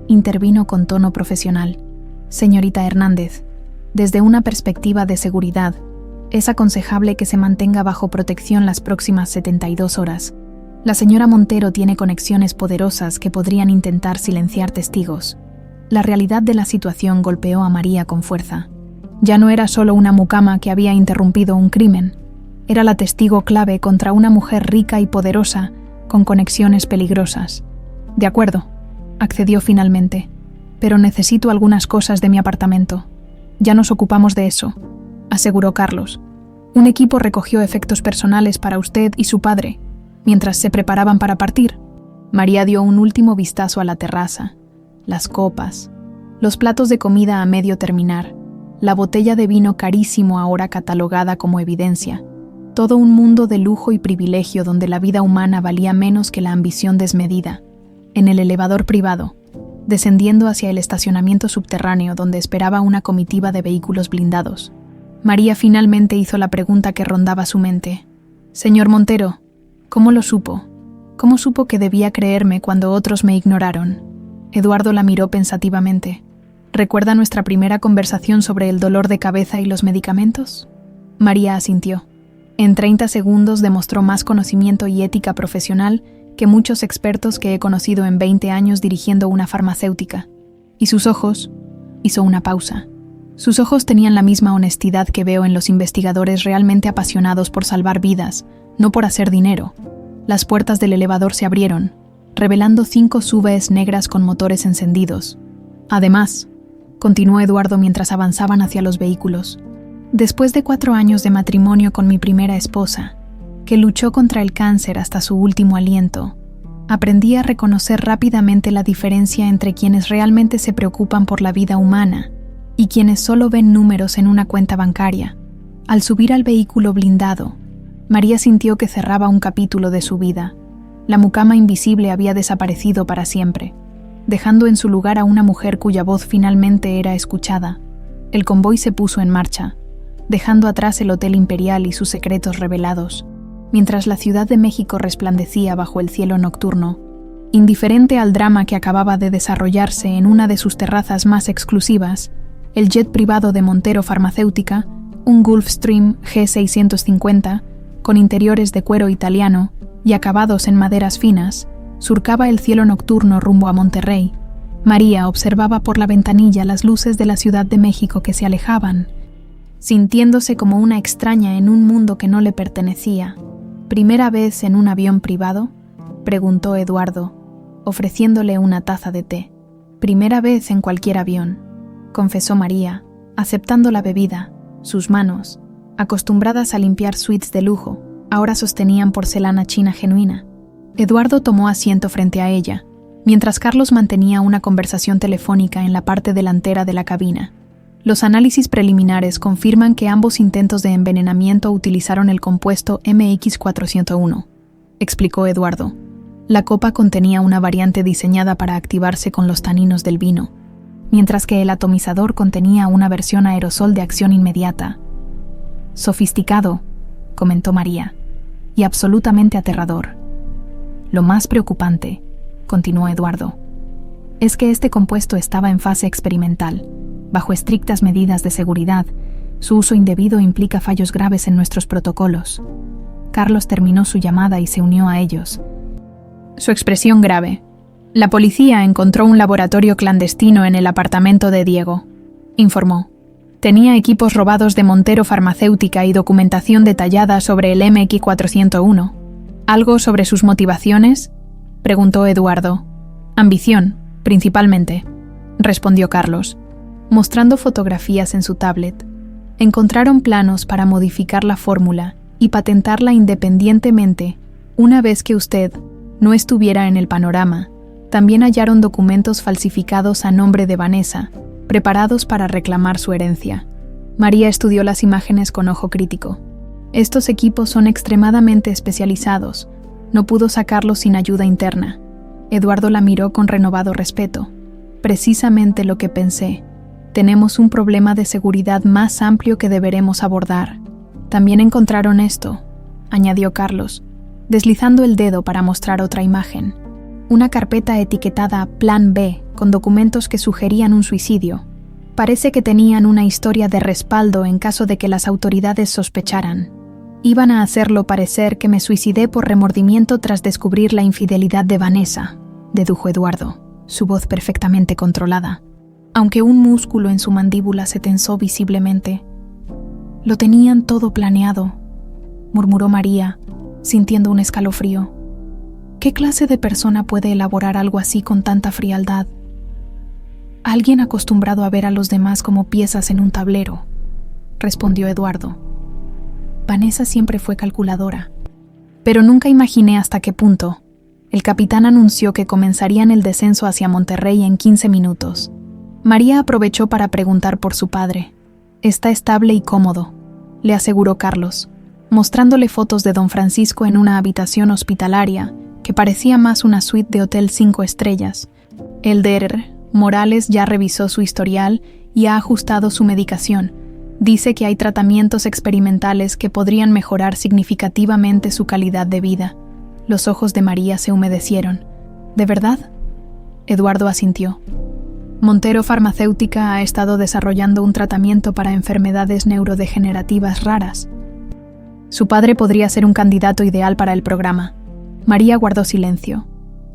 intervino con tono profesional. Señorita Hernández, desde una perspectiva de seguridad, Es aconsejable que se mantenga bajo protección las próximas 72 horas. La señora Montero tiene conexiones poderosas que podrían intentar silenciar testigos. La realidad de la situación golpeó a María con fuerza. Ya no era solo una mucama que había interrumpido un crimen. Era la testigo clave contra una mujer rica y poderosa con conexiones peligrosas. De acuerdo, accedió finalmente. Pero necesito algunas cosas de mi apartamento. Ya nos ocupamos de eso, aseguró Carlos. Un equipo recogió efectos personales para usted y su padre, mientras se preparaban para partir. María dio un último vistazo a la terraza, las copas, los platos de comida a medio terminar, la botella de vino carísimo ahora catalogada como evidencia. Todo un mundo de lujo y privilegio donde la vida humana valía menos que la ambición desmedida. En el elevador privado, descendiendo hacia el estacionamiento subterráneo donde esperaba una comitiva de vehículos blindados, María finalmente hizo la pregunta que rondaba su mente. «Señor Montero, ¿cómo lo supo? ¿Cómo supo que debía creerme cuando otros me ignoraron?» Eduardo la miró pensativamente. «¿Recuerda nuestra primera conversación sobre el dolor de cabeza y los medicamentos?» María asintió. En 30 segundos demostró más conocimiento y ética profesional que muchos expertos que he conocido en 20 años dirigiendo una farmacéutica. Y sus ojos... Hizo una pausa. Sus ojos tenían la misma honestidad que veo en los investigadores realmente apasionados por salvar vidas, no por hacer dinero. Las puertas del elevador se abrieron, revelando 5 SUVs negras con motores encendidos. Además, continuó Eduardo mientras avanzaban hacia los vehículos, después de 4 años de matrimonio con mi primera esposa, que luchó contra el cáncer hasta su último aliento, aprendí a reconocer rápidamente la diferencia entre quienes realmente se preocupan por la vida humana y quienes solo ven números en una cuenta bancaria. Al subir al vehículo blindado, María sintió que cerraba un capítulo de su vida. La mucama invisible había desaparecido para siempre, dejando en su lugar a una mujer cuya voz finalmente era escuchada. El convoy se puso en marcha, dejando atrás el Hotel Imperial y sus secretos revelados, mientras la Ciudad de México resplandecía bajo el cielo nocturno, indiferente al drama que acababa de desarrollarse en una de sus terrazas más exclusivas. El jet privado de Montero Farmacéutica, un Gulfstream G650, con interiores de cuero italiano y acabados en maderas finas, surcaba el cielo nocturno rumbo a Monterrey. María observaba por la ventanilla las luces de la Ciudad de México que se alejaban, sintiéndose como una extraña en un mundo que no le pertenecía. «¿Primera vez en un avión privado?», preguntó Eduardo, ofreciéndole una taza de té. «Primera vez en cualquier avión», confesó María, aceptando la bebida. Sus manos, acostumbradas a limpiar suites de lujo, ahora sostenían porcelana china genuina. Eduardo tomó asiento frente a ella, mientras Carlos mantenía una conversación telefónica en la parte delantera de la cabina. Los análisis preliminares confirman que ambos intentos de envenenamiento utilizaron el compuesto MX401, explicó Eduardo. La copa contenía una variante diseñada para activarse con los taninos del vino, mientras que el atomizador contenía una versión aerosol de acción inmediata. «Sofisticado», comentó María, «y absolutamente aterrador. Lo más preocupante», continuó Eduardo, «es que este compuesto estaba en fase experimental, bajo estrictas medidas de seguridad. Su uso indebido implica fallos graves en nuestros protocolos». Carlos terminó su llamada y se unió a ellos. Su expresión grave. «La policía encontró un laboratorio clandestino en el apartamento de Diego», informó. «Tenía equipos robados de Montero Farmacéutica y documentación detallada sobre el MX401. ¿Algo sobre sus motivaciones?», preguntó Eduardo. «Ambición, principalmente», respondió Carlos, mostrando fotografías en su tablet. «Encontraron planos para modificar la fórmula y patentarla independientemente una vez que usted no estuviera en el panorama. También hallaron documentos falsificados a nombre de Vanessa, preparados para reclamar su herencia». María estudió las imágenes con ojo crítico. «Estos equipos son extremadamente especializados. No pudo sacarlos sin ayuda interna». Eduardo la miró con renovado respeto. «Precisamente lo que pensé. Tenemos un problema de seguridad más amplio que deberemos abordar. También encontraron esto», añadió Carlos, deslizando el dedo para mostrar otra imagen. Una carpeta etiquetada Plan B, con documentos que sugerían un suicidio. Parece que tenían una historia de respaldo en caso de que las autoridades sospecharan. Iban a hacerlo parecer que me suicidé por remordimiento tras descubrir la infidelidad de Vanessa, dedujo Eduardo, su voz perfectamente controlada, aunque un músculo en su mandíbula se tensó visiblemente. Lo tenían todo planeado, murmuró María, sintiendo un escalofrío. ¿Qué clase de persona puede elaborar algo así con tanta frialdad? Alguien acostumbrado a ver a los demás como piezas en un tablero, respondió Eduardo. Vanessa siempre fue calculadora, pero nunca imaginé hasta qué punto. El capitán anunció que comenzarían el descenso hacia Monterrey en 15 minutos. María aprovechó para preguntar por su padre. Está estable y cómodo, le aseguró Carlos, mostrándole fotos de don Francisco en una habitación hospitalaria que parecía más una suite de hotel 5 estrellas. El Dr. Morales ya revisó su historial y ha ajustado su medicación. Dice que hay tratamientos experimentales que podrían mejorar significativamente su calidad de vida. Los ojos de María se humedecieron. ¿De verdad? Eduardo asintió. Montero Farmacéutica ha estado desarrollando un tratamiento para enfermedades neurodegenerativas raras. Su padre podría ser un candidato ideal para el programa. María guardó silencio,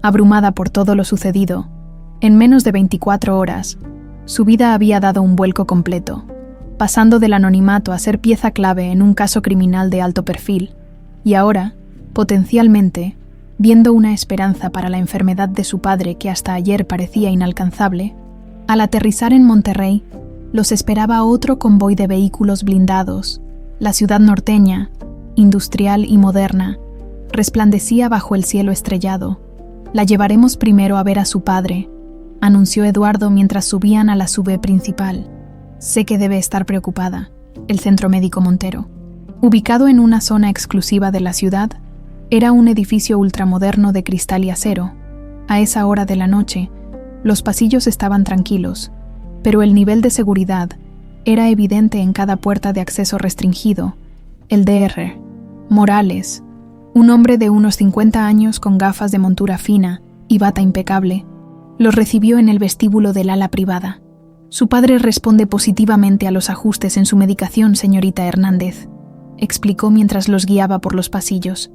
abrumada por todo lo sucedido. En menos de 24 horas, su vida había dado un vuelco completo, pasando del anonimato a ser pieza clave en un caso criminal de alto perfil, y ahora, potencialmente, viendo una esperanza para la enfermedad de su padre que hasta ayer parecía inalcanzable, al aterrizar en Monterrey, los esperaba otro convoy de vehículos blindados. La ciudad norteña, industrial y moderna, resplandecía bajo el cielo estrellado. La llevaremos primero a ver a su padre, anunció Eduardo mientras subían a la sube principal. Sé que debe estar preocupada. El Centro Médico Montero, ubicado en una zona exclusiva de la ciudad, era un edificio ultramoderno de cristal y acero. A esa hora de la noche, los pasillos estaban tranquilos, pero el nivel de seguridad era evidente en cada puerta de acceso restringido. El Dr. Morales, un hombre de unos 50 años con gafas de montura fina y bata impecable, los recibió en el vestíbulo del ala privada. Su padre responde positivamente a los ajustes en su medicación, señorita Hernández, explicó mientras los guiaba por los pasillos.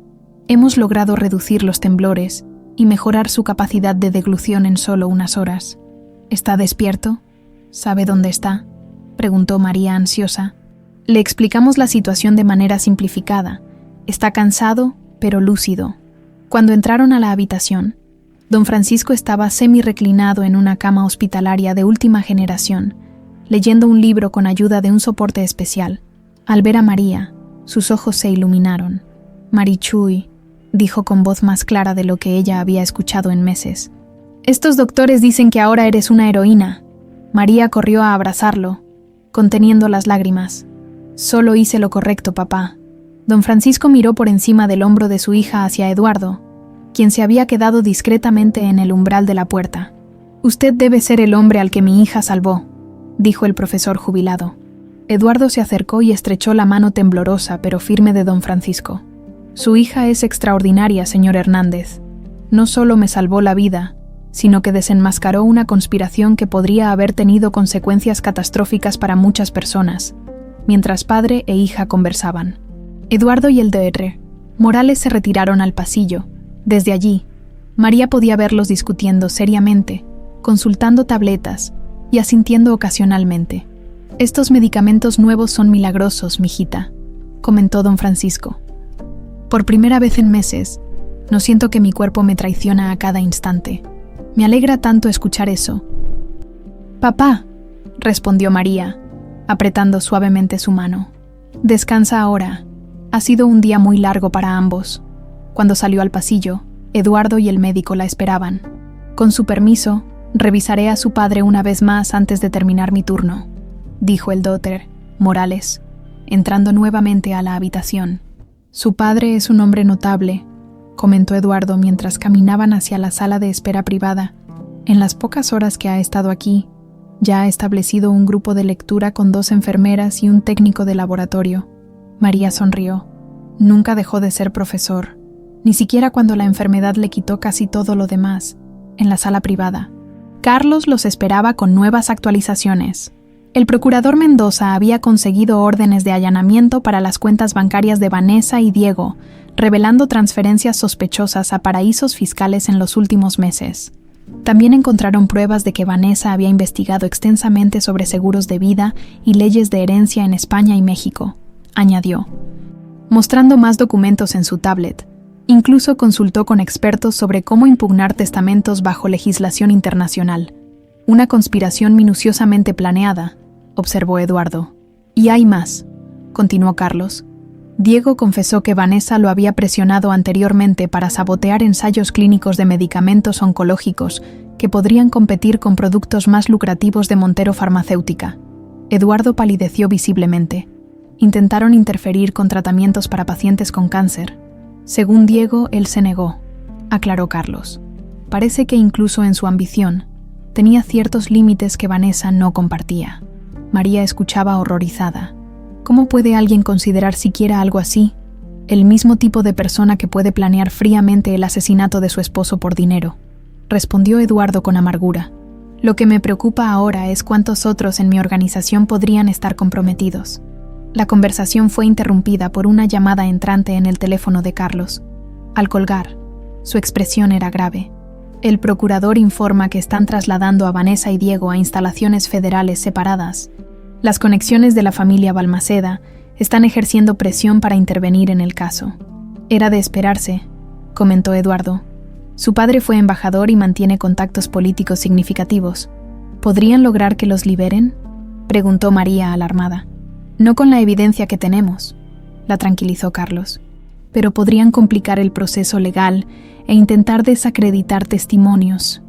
Hemos logrado reducir los temblores y mejorar su capacidad de deglución en solo unas horas. ¿Está despierto? ¿Sabe dónde está?, preguntó María ansiosa. Le explicamos la situación de manera simplificada. Está cansado, pero lúcido. Cuando entraron a la habitación, don Francisco estaba semi-reclinado en una cama hospitalaria de última generación, leyendo un libro con ayuda de un soporte especial. Al ver a María, sus ojos se iluminaron. Marichuy, dijo con voz más clara de lo que ella había escuchado en meses. Estos doctores dicen que ahora eres una heroína. María corrió a abrazarlo, conteniendo las lágrimas. Solo hice lo correcto, papá. Don Francisco miró por encima del hombro de su hija hacia Eduardo, quien se había quedado discretamente en el umbral de la puerta. Usted debe ser el hombre al que mi hija salvó, dijo el profesor jubilado. Eduardo se acercó y estrechó la mano temblorosa pero firme de don Francisco. Su hija es extraordinaria, señor Hernández. No solo me salvó la vida, sino que desenmascaró una conspiración que podría haber tenido consecuencias catastróficas para muchas personas, mientras padre e hija conversaban. Eduardo y el Dr. Morales se retiraron al pasillo. Desde allí, María podía verlos discutiendo seriamente, consultando tabletas y asintiendo ocasionalmente. Estos medicamentos nuevos son milagrosos, mijita, comentó don Francisco. Por primera vez en meses, no siento que mi cuerpo me traiciona a cada instante. Me alegra tanto escuchar eso. Papá, respondió María, apretando suavemente su mano. Descansa ahora. Ha sido un día muy largo para ambos. Cuando salió al pasillo, Eduardo y el médico la esperaban. Con su permiso, revisaré a su padre una vez más antes de terminar mi turno, dijo el Dr. Morales, entrando nuevamente a la habitación. Su padre es un hombre notable, comentó Eduardo mientras caminaban hacia la sala de espera privada. En las pocas horas que ha estado aquí, ya ha establecido un grupo de lectura con 2 enfermeras y un técnico de laboratorio. María sonrió. Nunca dejó de ser profesor, ni siquiera cuando la enfermedad le quitó casi todo lo demás, en la sala privada. Carlos los esperaba con nuevas actualizaciones. El procurador Mendoza había conseguido órdenes de allanamiento para las cuentas bancarias de Vanessa y Diego, revelando transferencias sospechosas a paraísos fiscales en los últimos meses. También encontraron pruebas de que Vanessa había investigado extensamente sobre seguros de vida y leyes de herencia en España y México, añadió, mostrando más documentos en su tablet. Incluso consultó con expertos sobre cómo impugnar testamentos bajo legislación internacional. Una conspiración minuciosamente planeada, observó Eduardo. Y hay más, continuó Carlos. Diego confesó que Vanessa lo había presionado anteriormente para sabotear ensayos clínicos de medicamentos oncológicos que podrían competir con productos más lucrativos de Montero Farmacéutica. Eduardo palideció visiblemente. Intentaron interferir con tratamientos para pacientes con cáncer. Según Diego, él se negó, aclaró Carlos. Parece que incluso en su ambición, tenía ciertos límites que Vanessa no compartía. María escuchaba horrorizada. ¿Cómo puede alguien considerar siquiera algo así? El mismo tipo de persona que puede planear fríamente el asesinato de su esposo por dinero, respondió Eduardo con amargura. Lo que me preocupa ahora es cuántos otros en mi organización podrían estar comprometidos. La conversación fue interrumpida por una llamada entrante en el teléfono de Carlos. Al colgar, su expresión era grave. El procurador informa que están trasladando a Vanessa y Diego a instalaciones federales separadas. Las conexiones de la familia Balmaceda están ejerciendo presión para intervenir en el caso. Era de esperarse, comentó Eduardo. Su padre fue embajador y mantiene contactos políticos significativos. ¿Podrían lograr que los liberen?, preguntó María alarmada. No con la evidencia que tenemos, la tranquilizó Carlos, pero podrían complicar el proceso legal e intentar desacreditar testimonios.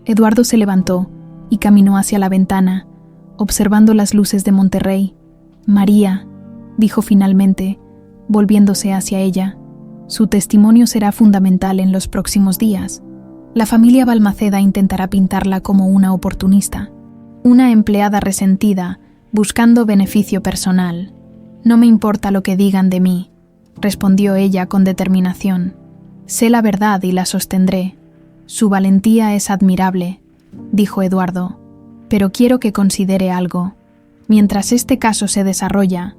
Eduardo se levantó y caminó hacia la ventana, observando las luces de Monterrey. María, dijo finalmente, volviéndose hacia ella, su testimonio será fundamental en los próximos días. La familia Balmaceda intentará pintarla como una oportunista, una empleada resentida, buscando beneficio personal. No me importa lo que digan de mí, respondió ella con determinación. Sé la verdad y la sostendré. Su valentía es admirable, dijo Eduardo, pero quiero que considere algo. Mientras este caso se desarrolla,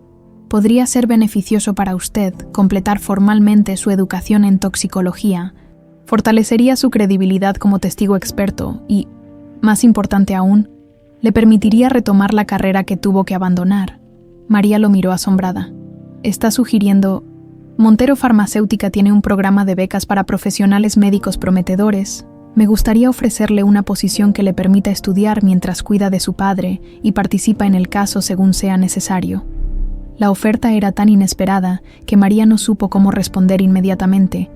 podría ser beneficioso para usted completar formalmente su educación en toxicología. Fortalecería su credibilidad como testigo experto y, más importante aún, le permitiría retomar la carrera que tuvo que abandonar. María lo miró asombrada. Está sugiriendo... Montero Farmacéutica tiene un programa de becas para profesionales médicos prometedores. Me gustaría ofrecerle una posición que le permita estudiar mientras cuida de su padre y participa en el caso según sea necesario. La oferta era tan inesperada que María no supo cómo responder inmediatamente.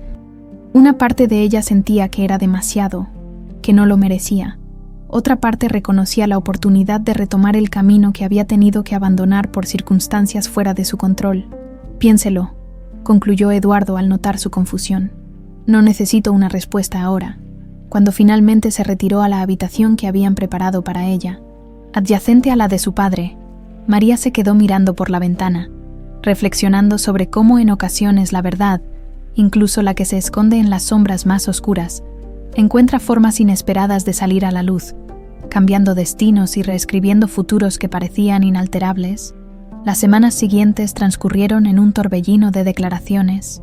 Una parte de ella sentía que era demasiado, que no lo merecía. Otra parte reconocía la oportunidad de retomar el camino que había tenido que abandonar por circunstancias fuera de su control. Piénselo, concluyó Eduardo al notar su confusión. No necesito una respuesta ahora. Cuando finalmente se retiró a la habitación que habían preparado para ella, adyacente a la de su padre, María se quedó mirando por la ventana, reflexionando sobre cómo en ocasiones la verdad, incluso la que se esconde en las sombras más oscuras, encuentra formas inesperadas de salir a la luz, cambiando destinos y reescribiendo futuros que parecían inalterables. Las semanas siguientes transcurrieron en un torbellino de declaraciones,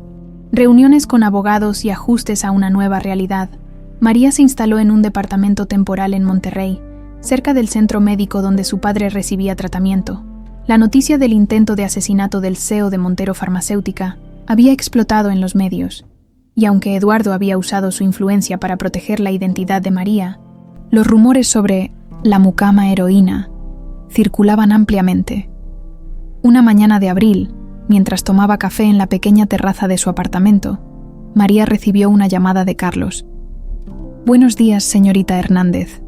reuniones con abogados y ajustes a una nueva realidad. María se instaló en un departamento temporal en Monterrey, cerca del centro médico donde su padre recibía tratamiento. La noticia del intento de asesinato del CEO de Montero Farmacéutica había explotado en los medios, y aunque Eduardo había usado su influencia para proteger la identidad de María, los rumores sobre la mucama heroína circulaban ampliamente. Una mañana de abril, mientras tomaba café en la pequeña terraza de su apartamento, María recibió una llamada de Carlos. «Buenos días, señorita Hernández.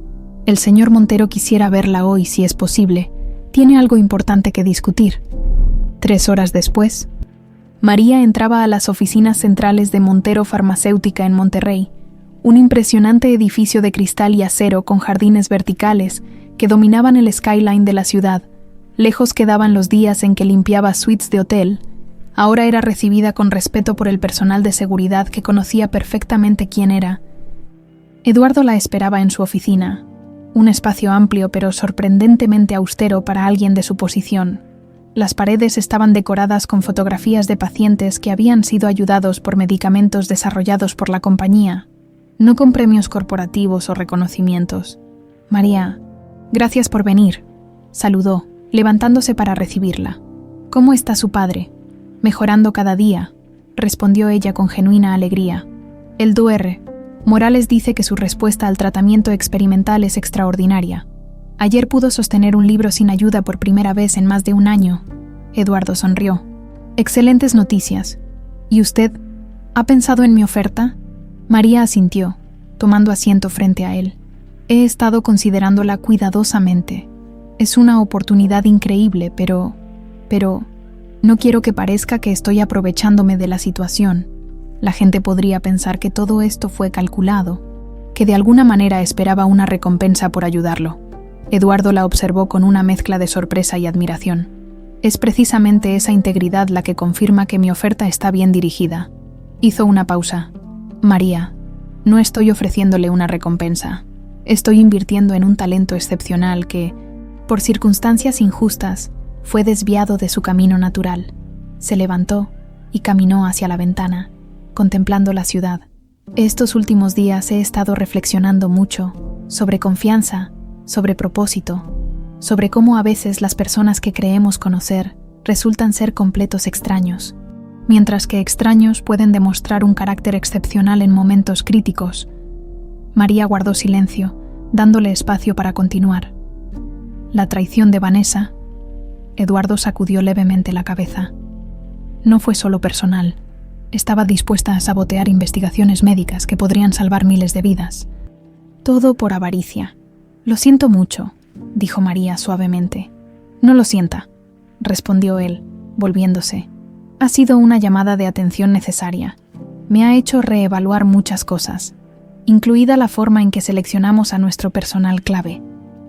El señor Montero quisiera verla hoy si es posible. Tiene algo importante que discutir». 3 horas después, María entraba a las oficinas centrales de Montero Farmacéutica en Monterrey, un impresionante edificio de cristal y acero con jardines verticales que dominaban el skyline de la ciudad. Lejos quedaban los días en que limpiaba suites de hotel. Ahora era recibida con respeto por el personal de seguridad que conocía perfectamente quién era. Eduardo la esperaba en su oficina, Un espacio amplio pero sorprendentemente austero para alguien de su posición. Las paredes estaban decoradas con fotografías de pacientes que habían sido ayudados por medicamentos desarrollados por la compañía, no con premios corporativos o reconocimientos. María, gracias por venir, saludó, levantándose para recibirla. ¿Cómo está su padre? Mejorando cada día, respondió ella con genuina alegría. El Dr. Morales dice que su respuesta al tratamiento experimental es extraordinaria. Ayer pudo sostener un libro sin ayuda por primera vez en más de un año. Eduardo sonrió. Excelentes noticias. ¿Y usted ha pensado en mi oferta? María asintió, tomando asiento frente a él. He estado considerándola cuidadosamente. Es una oportunidad increíble, pero no quiero que parezca que estoy aprovechándome de la situación. La gente podría pensar que todo esto fue calculado, que de alguna manera esperaba una recompensa por ayudarlo. Eduardo la observó con una mezcla de sorpresa y admiración. Es precisamente esa integridad la que confirma que mi oferta está bien dirigida. Hizo una pausa. María, no estoy ofreciéndole una recompensa. Estoy invirtiendo en un talento excepcional que, por circunstancias injustas, fue desviado de su camino natural. Se levantó y caminó hacia la ventana, contemplando la ciudad. Estos últimos días he estado reflexionando mucho sobre confianza, sobre propósito, sobre cómo a veces las personas que creemos conocer resultan ser completos extraños, mientras que extraños pueden demostrar un carácter excepcional en momentos críticos. María guardó silencio, dándole espacio para continuar. La traición de Vanessa. Eduardo sacudió levemente la cabeza. No fue solo personal. Estaba dispuesta a sabotear investigaciones médicas que podrían salvar miles de vidas. Todo por avaricia. Lo siento mucho, dijo María suavemente. No lo sienta, respondió él, volviéndose. Ha sido una llamada de atención necesaria. Me ha hecho reevaluar muchas cosas, incluida la forma en que seleccionamos a nuestro personal clave.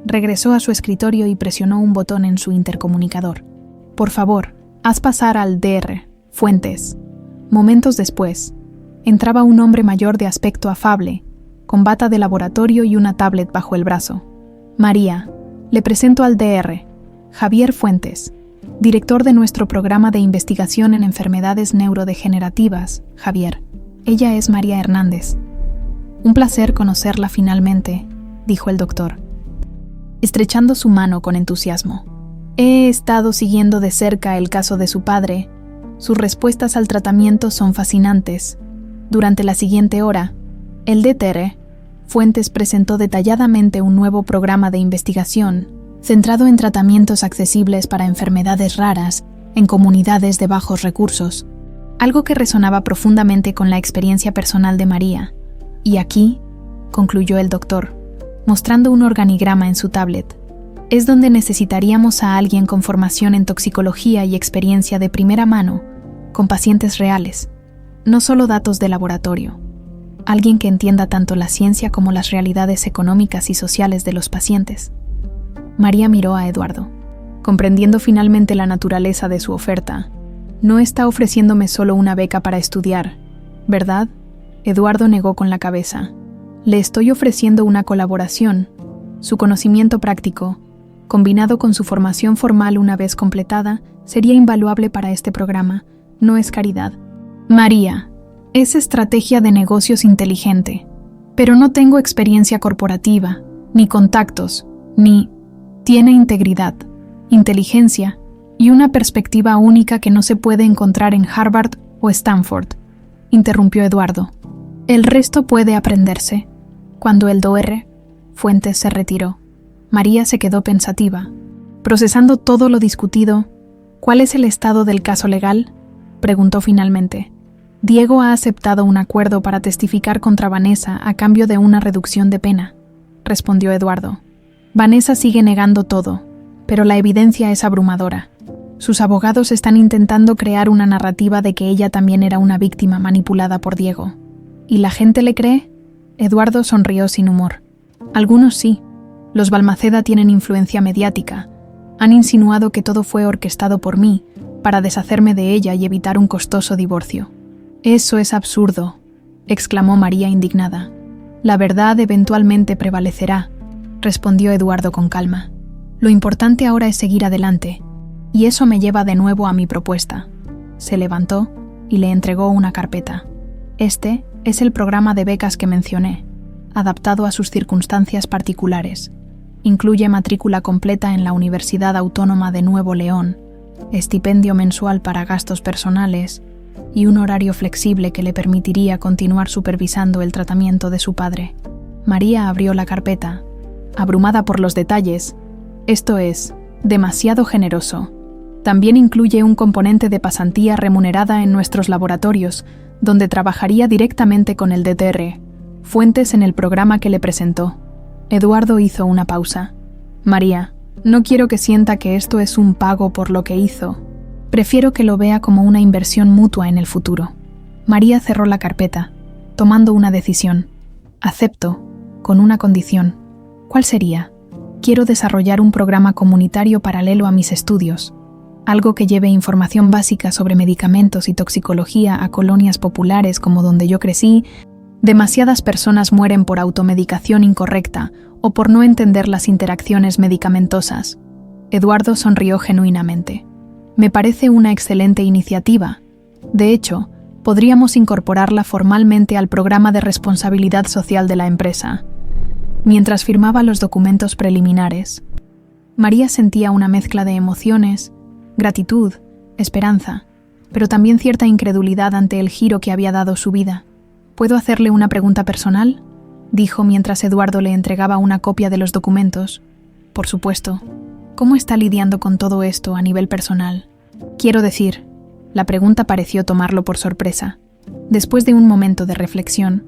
Regresó a su escritorio y presionó un botón en su intercomunicador. Por favor, haz pasar al Dr. Fuentes. Momentos después, entraba un hombre mayor de aspecto afable, con bata de laboratorio y una tablet bajo el brazo. María, le presento al Dr. Javier Fuentes, director de nuestro programa de investigación en enfermedades neurodegenerativas. Javier, ella es María Hernández. Un placer conocerla finalmente, dijo el doctor, estrechando su mano con entusiasmo. He estado siguiendo de cerca el caso de su padre. Sus respuestas al tratamiento son fascinantes. Durante la siguiente hora, el Dr. Fuentes presentó detalladamente un nuevo programa de investigación centrado en tratamientos accesibles para enfermedades raras en comunidades de bajos recursos, algo que resonaba profundamente con la experiencia personal de María. Y aquí, concluyó el doctor, mostrando un organigrama en su tablet, es donde necesitaríamos a alguien con formación en toxicología y experiencia de primera mano, con pacientes reales, no solo datos de laboratorio. Alguien que entienda tanto la ciencia como las realidades económicas y sociales de los pacientes. María miró a Eduardo, comprendiendo finalmente la naturaleza de su oferta. No está ofreciéndome solo una beca para estudiar, ¿verdad? Eduardo negó con la cabeza. Le estoy ofreciendo una colaboración. Su conocimiento práctico, combinado con su formación formal una vez completada, sería invaluable para este programa. No es caridad. María, es estrategia de negocios inteligente, pero no tengo experiencia corporativa, ni contactos, ni... Tiene integridad, inteligencia y una perspectiva única que no se puede encontrar en Harvard o Stanford, interrumpió Eduardo. El resto puede aprenderse. Cuando el Dr. Fuentes se retiró, María se quedó pensativa, procesando todo lo discutido. ¿Cuál es el estado del caso legal?, preguntó finalmente. Diego ha aceptado un acuerdo para testificar contra Vanessa a cambio de una reducción de pena, respondió Eduardo. Vanessa sigue negando todo, pero la evidencia es abrumadora. Sus abogados están intentando crear una narrativa de que ella también era una víctima manipulada por Diego. ¿Y la gente le cree? Eduardo sonrió sin humor. Algunos sí. Los Balmaceda tienen influencia mediática. Han insinuado que todo fue orquestado por mí, para deshacerme de ella y evitar un costoso divorcio. Eso es absurdo, exclamó María indignada. La verdad eventualmente prevalecerá. respondió Eduardo con calma. Lo importante ahora es seguir adelante, y eso me lleva de nuevo a mi propuesta. Se levantó y le entregó una carpeta. Este es el programa de becas que mencioné, adaptado a sus circunstancias particulares. Incluye matrícula completa en la Universidad Autónoma de Nuevo León, estipendio mensual para gastos personales y un horario flexible que le permitiría continuar supervisando el tratamiento de su padre. María abrió la carpeta, abrumada por los detalles. Esto es demasiado generoso. También incluye un componente de pasantía remunerada en nuestros laboratorios, donde trabajaría directamente con el DTR, fuentes en el programa que le presentó. Eduardo hizo una pausa. María, no quiero que sienta que esto es un pago por lo que hizo. Prefiero que lo vea como una inversión mutua en el futuro. María cerró la carpeta, tomando una decisión. Acepto, con una condición. ¿Cuál sería? Quiero desarrollar un programa comunitario paralelo a mis estudios. Algo que lleve información básica sobre medicamentos y toxicología a colonias populares como donde yo crecí. Demasiadas personas mueren por automedicación incorrecta o por no entender las interacciones medicamentosas. Eduardo sonrió genuinamente. Me parece una excelente iniciativa. De hecho, podríamos incorporarla formalmente al programa de responsabilidad social de la empresa. Mientras firmaba los documentos preliminares, María sentía una mezcla de emociones, gratitud, esperanza, pero también cierta incredulidad ante el giro que había dado su vida. ¿Puedo hacerle una pregunta personal?, dijo mientras Eduardo le entregaba una copia de los documentos. Por supuesto. ¿Cómo está lidiando con todo esto a nivel personal? Quiero decir, la pregunta pareció tomarlo por sorpresa. Después de un momento de reflexión,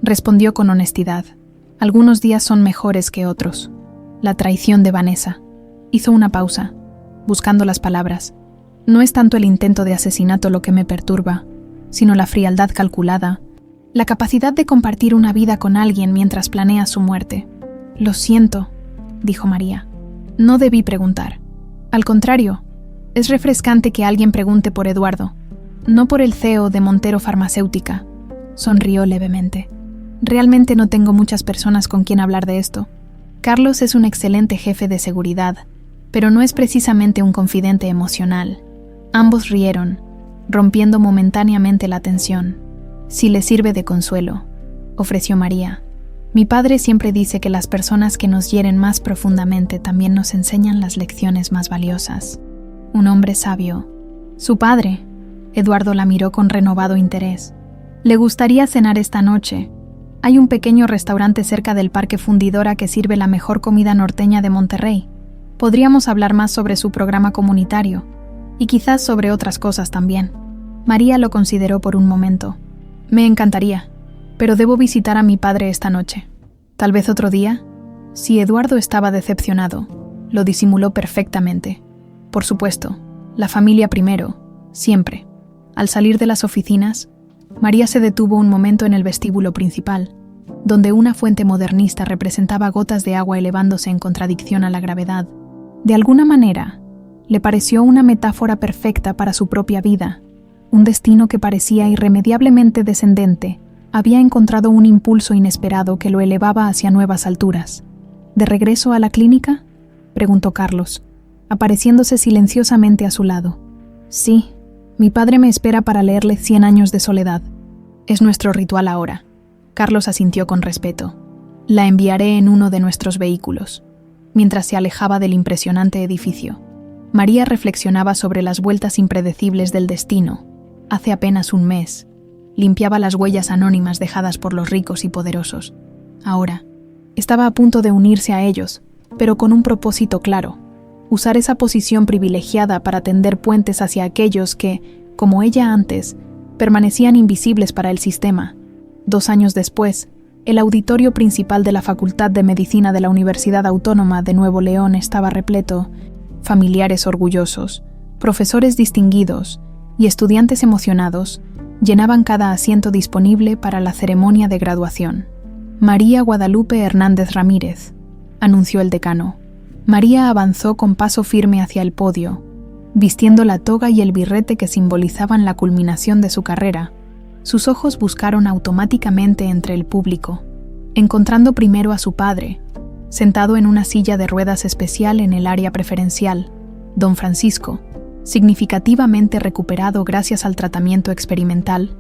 respondió con honestidad. Algunos días son mejores que otros. La traición de Vanessa. Hizo una pausa, buscando las palabras. No es tanto el intento de asesinato lo que me perturba, sino la frialdad calculada, la capacidad de compartir una vida con alguien mientras planea su muerte. Lo siento, dijo María. No debí preguntar. Al contrario, es refrescante que alguien pregunte por Eduardo, no por el CEO de Montero Farmacéutica. Sonrió levemente. Realmente no tengo muchas personas con quien hablar de esto. Carlos es un excelente jefe de seguridad, pero no es precisamente un confidente emocional. Ambos rieron, rompiendo momentáneamente la tensión. Si le sirve de consuelo, ofreció María. Mi padre siempre dice que las personas que nos hieren más profundamente también nos enseñan las lecciones más valiosas. Un hombre sabio. Su padre. Eduardo la miró con renovado interés. Le gustaría cenar esta noche. Hay un pequeño restaurante cerca del Parque Fundidora que sirve la mejor comida norteña de Monterrey. Podríamos hablar más sobre su programa comunitario, y quizás sobre otras cosas también. María lo consideró por un momento. Me encantaría, pero debo visitar a mi padre esta noche. ¿Tal vez otro día? Si Eduardo estaba decepcionado, lo disimuló perfectamente. Por supuesto, la familia primero, siempre. Al salir de las oficinas, María se detuvo un momento en el vestíbulo principal, donde una fuente modernista representaba gotas de agua elevándose en contradicción a la gravedad. De alguna manera, le pareció una metáfora perfecta para su propia vida. Un destino que parecía irremediablemente descendente había encontrado un impulso inesperado que lo elevaba hacia nuevas alturas. ¿De regreso a la clínica?, preguntó Carlos, apareciéndose silenciosamente a su lado. Sí, mi padre me espera para leerle 100 años de soledad. Es nuestro ritual ahora. Carlos asintió con respeto. La enviaré en uno de nuestros vehículos. Mientras se alejaba del impresionante edificio, María reflexionaba sobre las vueltas impredecibles del destino. Hace apenas un mes, limpiaba las huellas anónimas dejadas por los ricos y poderosos. Ahora, estaba a punto de unirse a ellos, pero con un propósito claro: usar esa posición privilegiada para tender puentes hacia aquellos que, como ella antes, permanecían invisibles para el sistema. 2 años después, el auditorio principal de la Facultad de Medicina de la Universidad Autónoma de Nuevo León estaba repleto. Familiares orgullosos, profesores distinguidos y estudiantes emocionados llenaban cada asiento disponible para la ceremonia de graduación. María Guadalupe Hernández Ramírez, anunció el decano. María avanzó con paso firme hacia el podio, vistiendo la toga y el birrete que simbolizaban la culminación de su carrera. Sus ojos buscaron automáticamente entre el público, encontrando primero a su padre, Sentado en una silla de ruedas especial en el área preferencial, don Francisco, significativamente recuperado gracias al tratamiento experimental,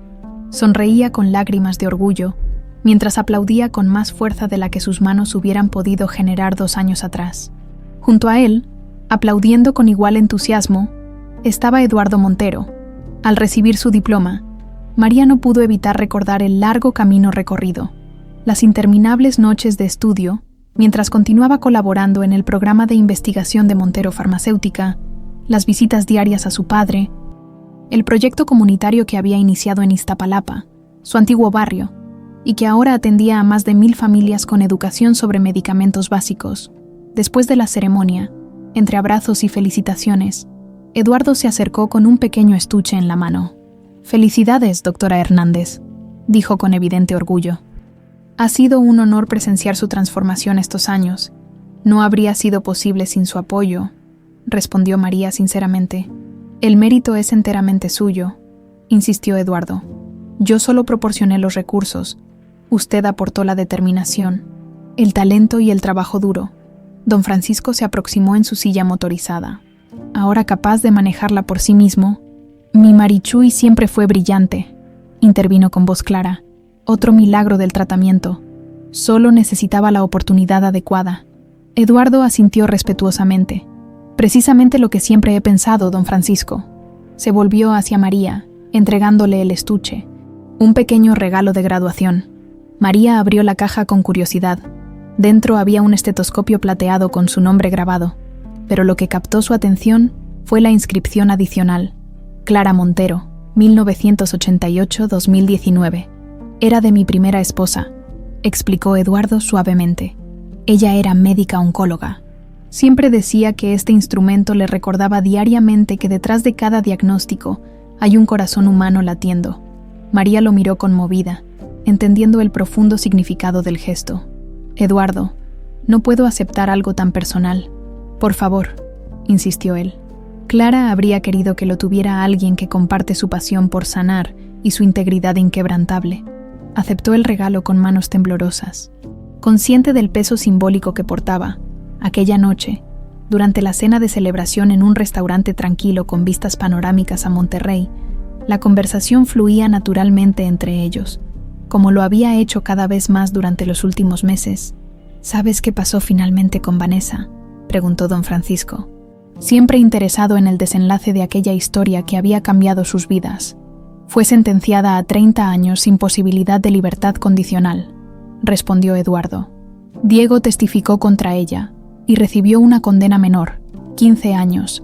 sonreía con lágrimas de orgullo, mientras aplaudía con más fuerza de la que sus manos hubieran podido generar 2 años atrás. Junto a él, aplaudiendo con igual entusiasmo, estaba Eduardo Montero. Al recibir su diploma, María no pudo evitar recordar el largo camino recorrido, las interminables noches de estudio, mientras continuaba colaborando en el programa de investigación de Montero Farmacéutica, las visitas diarias a su padre, el proyecto comunitario que había iniciado en Iztapalapa, su antiguo barrio, y que ahora atendía a más de 1000 familias con educación sobre medicamentos básicos. Después de la ceremonia, entre abrazos y felicitaciones, Eduardo se acercó con un pequeño estuche en la mano. «Felicidades, doctora Hernández», dijo con evidente orgullo. «Ha sido un honor presenciar su transformación estos años. No habría sido posible sin su apoyo», respondió María sinceramente. «El mérito es enteramente suyo», insistió Eduardo. «Yo solo proporcioné los recursos. Usted aportó la determinación, el talento y el trabajo duro». Don Francisco se aproximó en su silla motorizada. Ahora capaz de manejarla por sí mismo, «Mi Marichuy siempre fue brillante», intervino con voz clara. «Otro milagro del tratamiento. Solo necesitaba la oportunidad adecuada». Eduardo asintió respetuosamente. «Precisamente lo que siempre he pensado, don Francisco». Se volvió hacia María, entregándole el estuche, un pequeño regalo de graduación. María abrió la caja con curiosidad. Dentro había un estetoscopio plateado con su nombre grabado, pero lo que captó su atención fue la inscripción adicional: Clara Montero, 1988-2019. «Era de mi primera esposa», explicó Eduardo suavemente. «Ella era médica oncóloga. Siempre decía que este instrumento le recordaba diariamente que detrás de cada diagnóstico hay un corazón humano latiendo». María lo miró conmovida, entendiendo el profundo significado del gesto. «Eduardo, no puedo aceptar algo tan personal. Por favor», insistió él. Clara habría querido que lo tuviera alguien que comparte su pasión por sanar y su integridad inquebrantable. Aceptó el regalo con manos temblorosas. Consciente del peso simbólico que portaba, aquella noche, durante la cena de celebración en un restaurante tranquilo con vistas panorámicas a Monterrey, la conversación fluía naturalmente entre ellos, como lo había hecho cada vez más durante los últimos meses. «¿Sabes qué pasó finalmente con Vanessa?», preguntó don Francisco, siempre interesado en el desenlace de aquella historia que había cambiado sus vidas. «Fue sentenciada a 30 años sin posibilidad de libertad condicional», respondió Eduardo. «Diego testificó contra ella y recibió una condena menor, 15 años.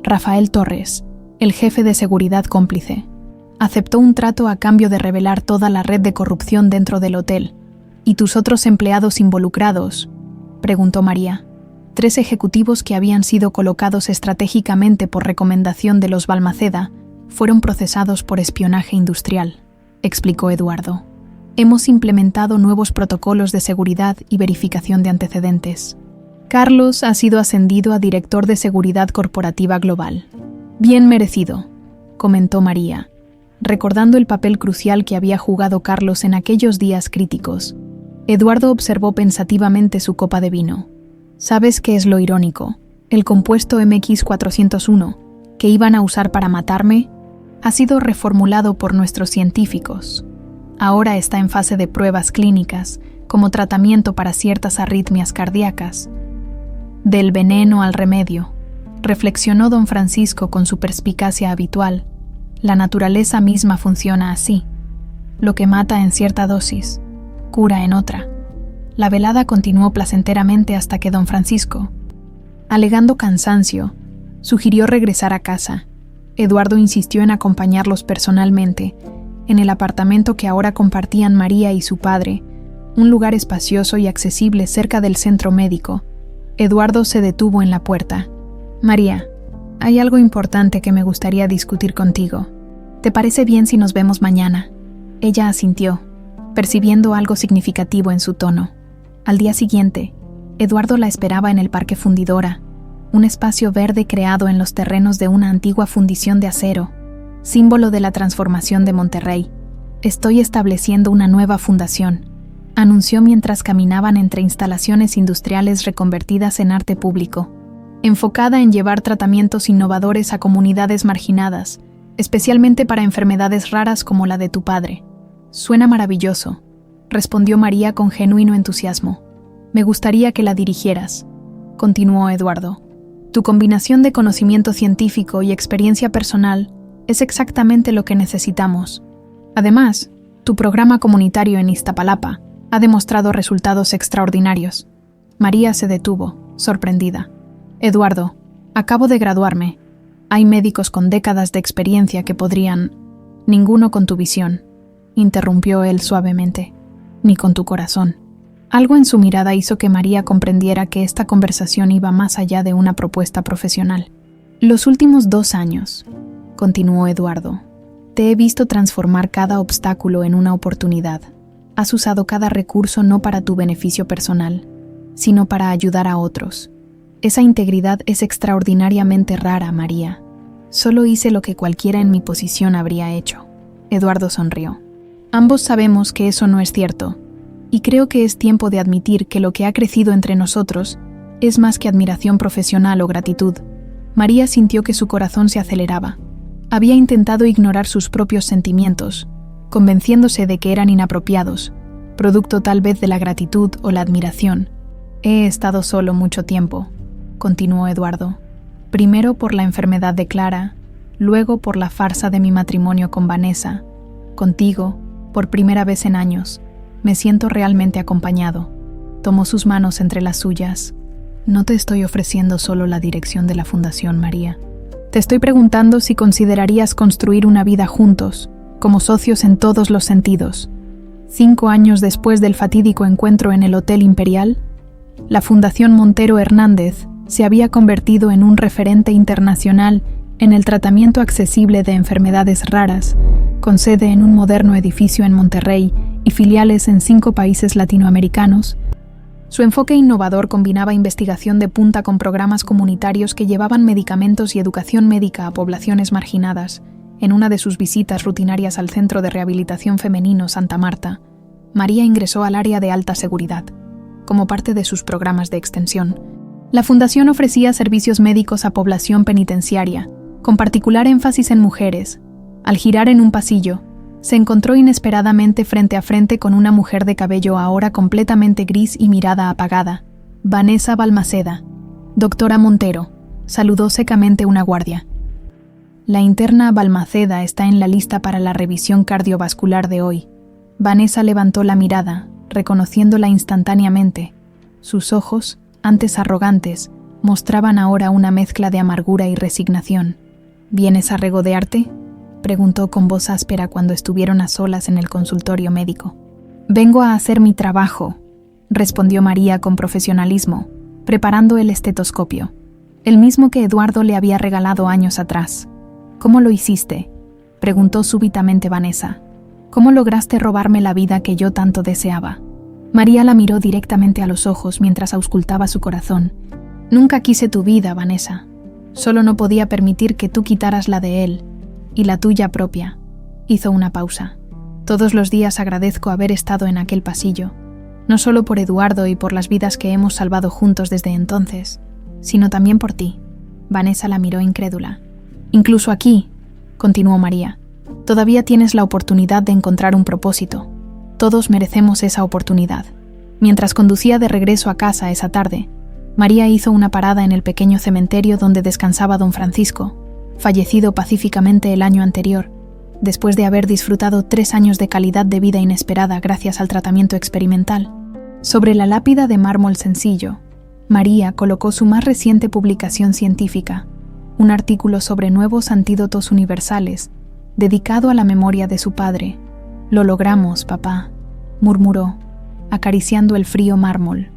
Rafael Torres, el jefe de seguridad cómplice, aceptó un trato a cambio de revelar toda la red de corrupción dentro del hotel. ¿Y tus otros empleados involucrados?», preguntó María. 3 ejecutivos que habían sido colocados estratégicamente por recomendación de los Balmaceda fueron procesados por espionaje industrial, explicó Eduardo. «Hemos implementado nuevos protocolos de seguridad y verificación de antecedentes. Carlos ha sido ascendido a director de seguridad corporativa global». «Bien merecido», comentó María, recordando el papel crucial que había jugado Carlos en aquellos días críticos. Eduardo observó pensativamente su copa de vino. «¿Sabes qué es lo irónico? El compuesto MX401, que iban a usar para matarme, ha sido reformulado por nuestros científicos. Ahora está en fase de pruebas clínicas, como tratamiento para ciertas arritmias cardíacas». «Del veneno al remedio», reflexionó don Francisco con su perspicacia habitual. «La naturaleza misma funciona así. Lo que mata en cierta dosis, cura en otra». La velada continuó placenteramente hasta que don Francisco, alegando cansancio, sugirió regresar a casa. Eduardo insistió en acompañarlos personalmente, en el apartamento que ahora compartían María y su padre, un lugar espacioso y accesible cerca del centro médico. Eduardo se detuvo en la puerta. «María, hay algo importante que me gustaría discutir contigo. ¿Te parece bien si nos vemos mañana?». Ella asintió, percibiendo algo significativo en su tono. Al día siguiente, Eduardo la esperaba en el Parque Fundidora, un espacio verde creado en los terrenos de una antigua fundición de acero, símbolo de la transformación de Monterrey. «Estoy estableciendo una nueva fundación», anunció mientras caminaban entre instalaciones industriales reconvertidas en arte público, enfocada en llevar tratamientos innovadores a comunidades marginadas, especialmente para enfermedades raras como la de tu padre. Suena maravilloso, respondió María con genuino entusiasmo. Me gustaría que la dirigieras, continuó Eduardo. Tu combinación de conocimiento científico y experiencia personal es exactamente lo que necesitamos. Además, tu programa comunitario en Iztapalapa ha demostrado resultados extraordinarios. María se detuvo, sorprendida. Eduardo, acabo de graduarme. Hay médicos con décadas de experiencia que podrían... Ninguno con tu visión, interrumpió él suavemente, ni con tu corazón. Algo en su mirada hizo que María comprendiera que esta conversación iba más allá de una propuesta profesional. Los últimos 2 años, continuó Eduardo, te he visto transformar cada obstáculo en una oportunidad. Has usado cada recurso no para tu beneficio personal, sino para ayudar a otros. Esa integridad es extraordinariamente rara, María. Solo hice lo que cualquiera en mi posición habría hecho. Eduardo sonrió. Ambos sabemos que eso no es cierto, y creo que es tiempo de admitir que lo que ha crecido entre nosotros es más que admiración profesional o gratitud. María sintió que su corazón se aceleraba. Había intentado ignorar sus propios sentimientos, convenciéndose de que eran inapropiados, producto tal vez de la gratitud o la admiración. He estado solo mucho tiempo, continuó Eduardo. Primero por la enfermedad de Clara, luego por la farsa de mi matrimonio con Vanessa. Contigo, por primera vez en años, me siento realmente acompañado. Tomó sus manos entre las suyas. No te estoy ofreciendo solo la dirección de la Fundación, María. Te estoy preguntando si considerarías construir una vida juntos, como socios en todos los sentidos. 5 años después del fatídico encuentro en el Hotel Imperial, la Fundación Montero Hernández se había convertido en un referente internacional en el tratamiento accesible de enfermedades raras, con sede en un moderno edificio en Monterrey y filiales en 5 países latinoamericanos. Su enfoque innovador combinaba investigación de punta con programas comunitarios que llevaban medicamentos y educación médica a poblaciones marginadas. En una de sus visitas rutinarias al Centro de Rehabilitación Femenino Santa Marta, María ingresó al área de alta seguridad, como parte de sus programas de extensión. La fundación ofrecía servicios médicos a población penitenciaria, con particular énfasis en mujeres. Al girar en un pasillo, se encontró inesperadamente frente a frente con una mujer de cabello ahora completamente gris y mirada apagada. Vanessa Balmaceda. Doctora Montero, saludó secamente una guardia. La interna Balmaceda está en la lista para la revisión cardiovascular de hoy. Vanessa levantó la mirada, reconociéndola instantáneamente. Sus ojos, antes arrogantes, mostraban ahora una mezcla de amargura y resignación. ¿Vienes a regodearte?, preguntó con voz áspera cuando estuvieron a solas en el consultorio médico. Vengo a hacer mi trabajo, respondió María con profesionalismo, preparando el estetoscopio, el mismo que Eduardo le había regalado años atrás. ¿Cómo lo hiciste?, preguntó súbitamente Vanessa. ¿Cómo lograste robarme la vida que yo tanto deseaba? María la miró directamente a los ojos mientras auscultaba su corazón. Nunca quise tu vida, Vanessa. Solo no podía permitir que tú quitaras la de él, y la tuya propia. Hizo una pausa. Todos los días agradezco haber estado en aquel pasillo, no solo por Eduardo y por las vidas que hemos salvado juntos desde entonces, sino también por ti. Vanessa la miró incrédula. Incluso aquí, continuó María, todavía tienes la oportunidad de encontrar un propósito. Todos merecemos esa oportunidad. Mientras conducía de regreso a casa esa tarde, María hizo una parada en el pequeño cementerio donde descansaba don Francisco, fallecido pacíficamente el año anterior, después de haber disfrutado 3 años de calidad de vida inesperada gracias al tratamiento experimental. Sobre la lápida de mármol sencillo, María colocó su más reciente publicación científica, un artículo sobre nuevos antídotos universales, dedicado a la memoria de su padre. «Lo logramos, papá», murmuró, acariciando el frío mármol.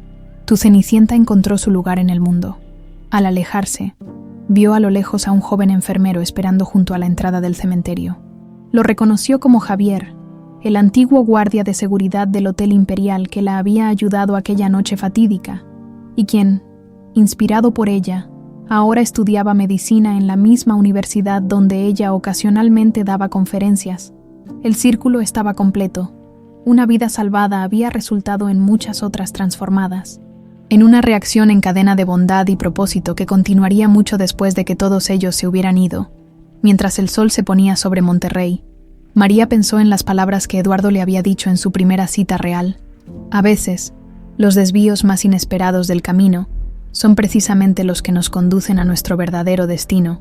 Tu Cenicienta encontró su lugar en el mundo. Al alejarse, vio a lo lejos a un joven enfermero esperando junto a la entrada del cementerio. Lo reconoció como Javier, el antiguo guardia de seguridad del Hotel Imperial que la había ayudado aquella noche fatídica, y quien, inspirado por ella, ahora estudiaba medicina en la misma universidad donde ella ocasionalmente daba conferencias. El círculo estaba completo. Una vida salvada había resultado en muchas otras transformadas, en una reacción en cadena de bondad y propósito que continuaría mucho después de que todos ellos se hubieran ido. Mientras el sol se ponía sobre Monterrey, María pensó en las palabras que Eduardo le había dicho en su primera cita real. A veces, los desvíos más inesperados del camino son precisamente los que nos conducen a nuestro verdadero destino.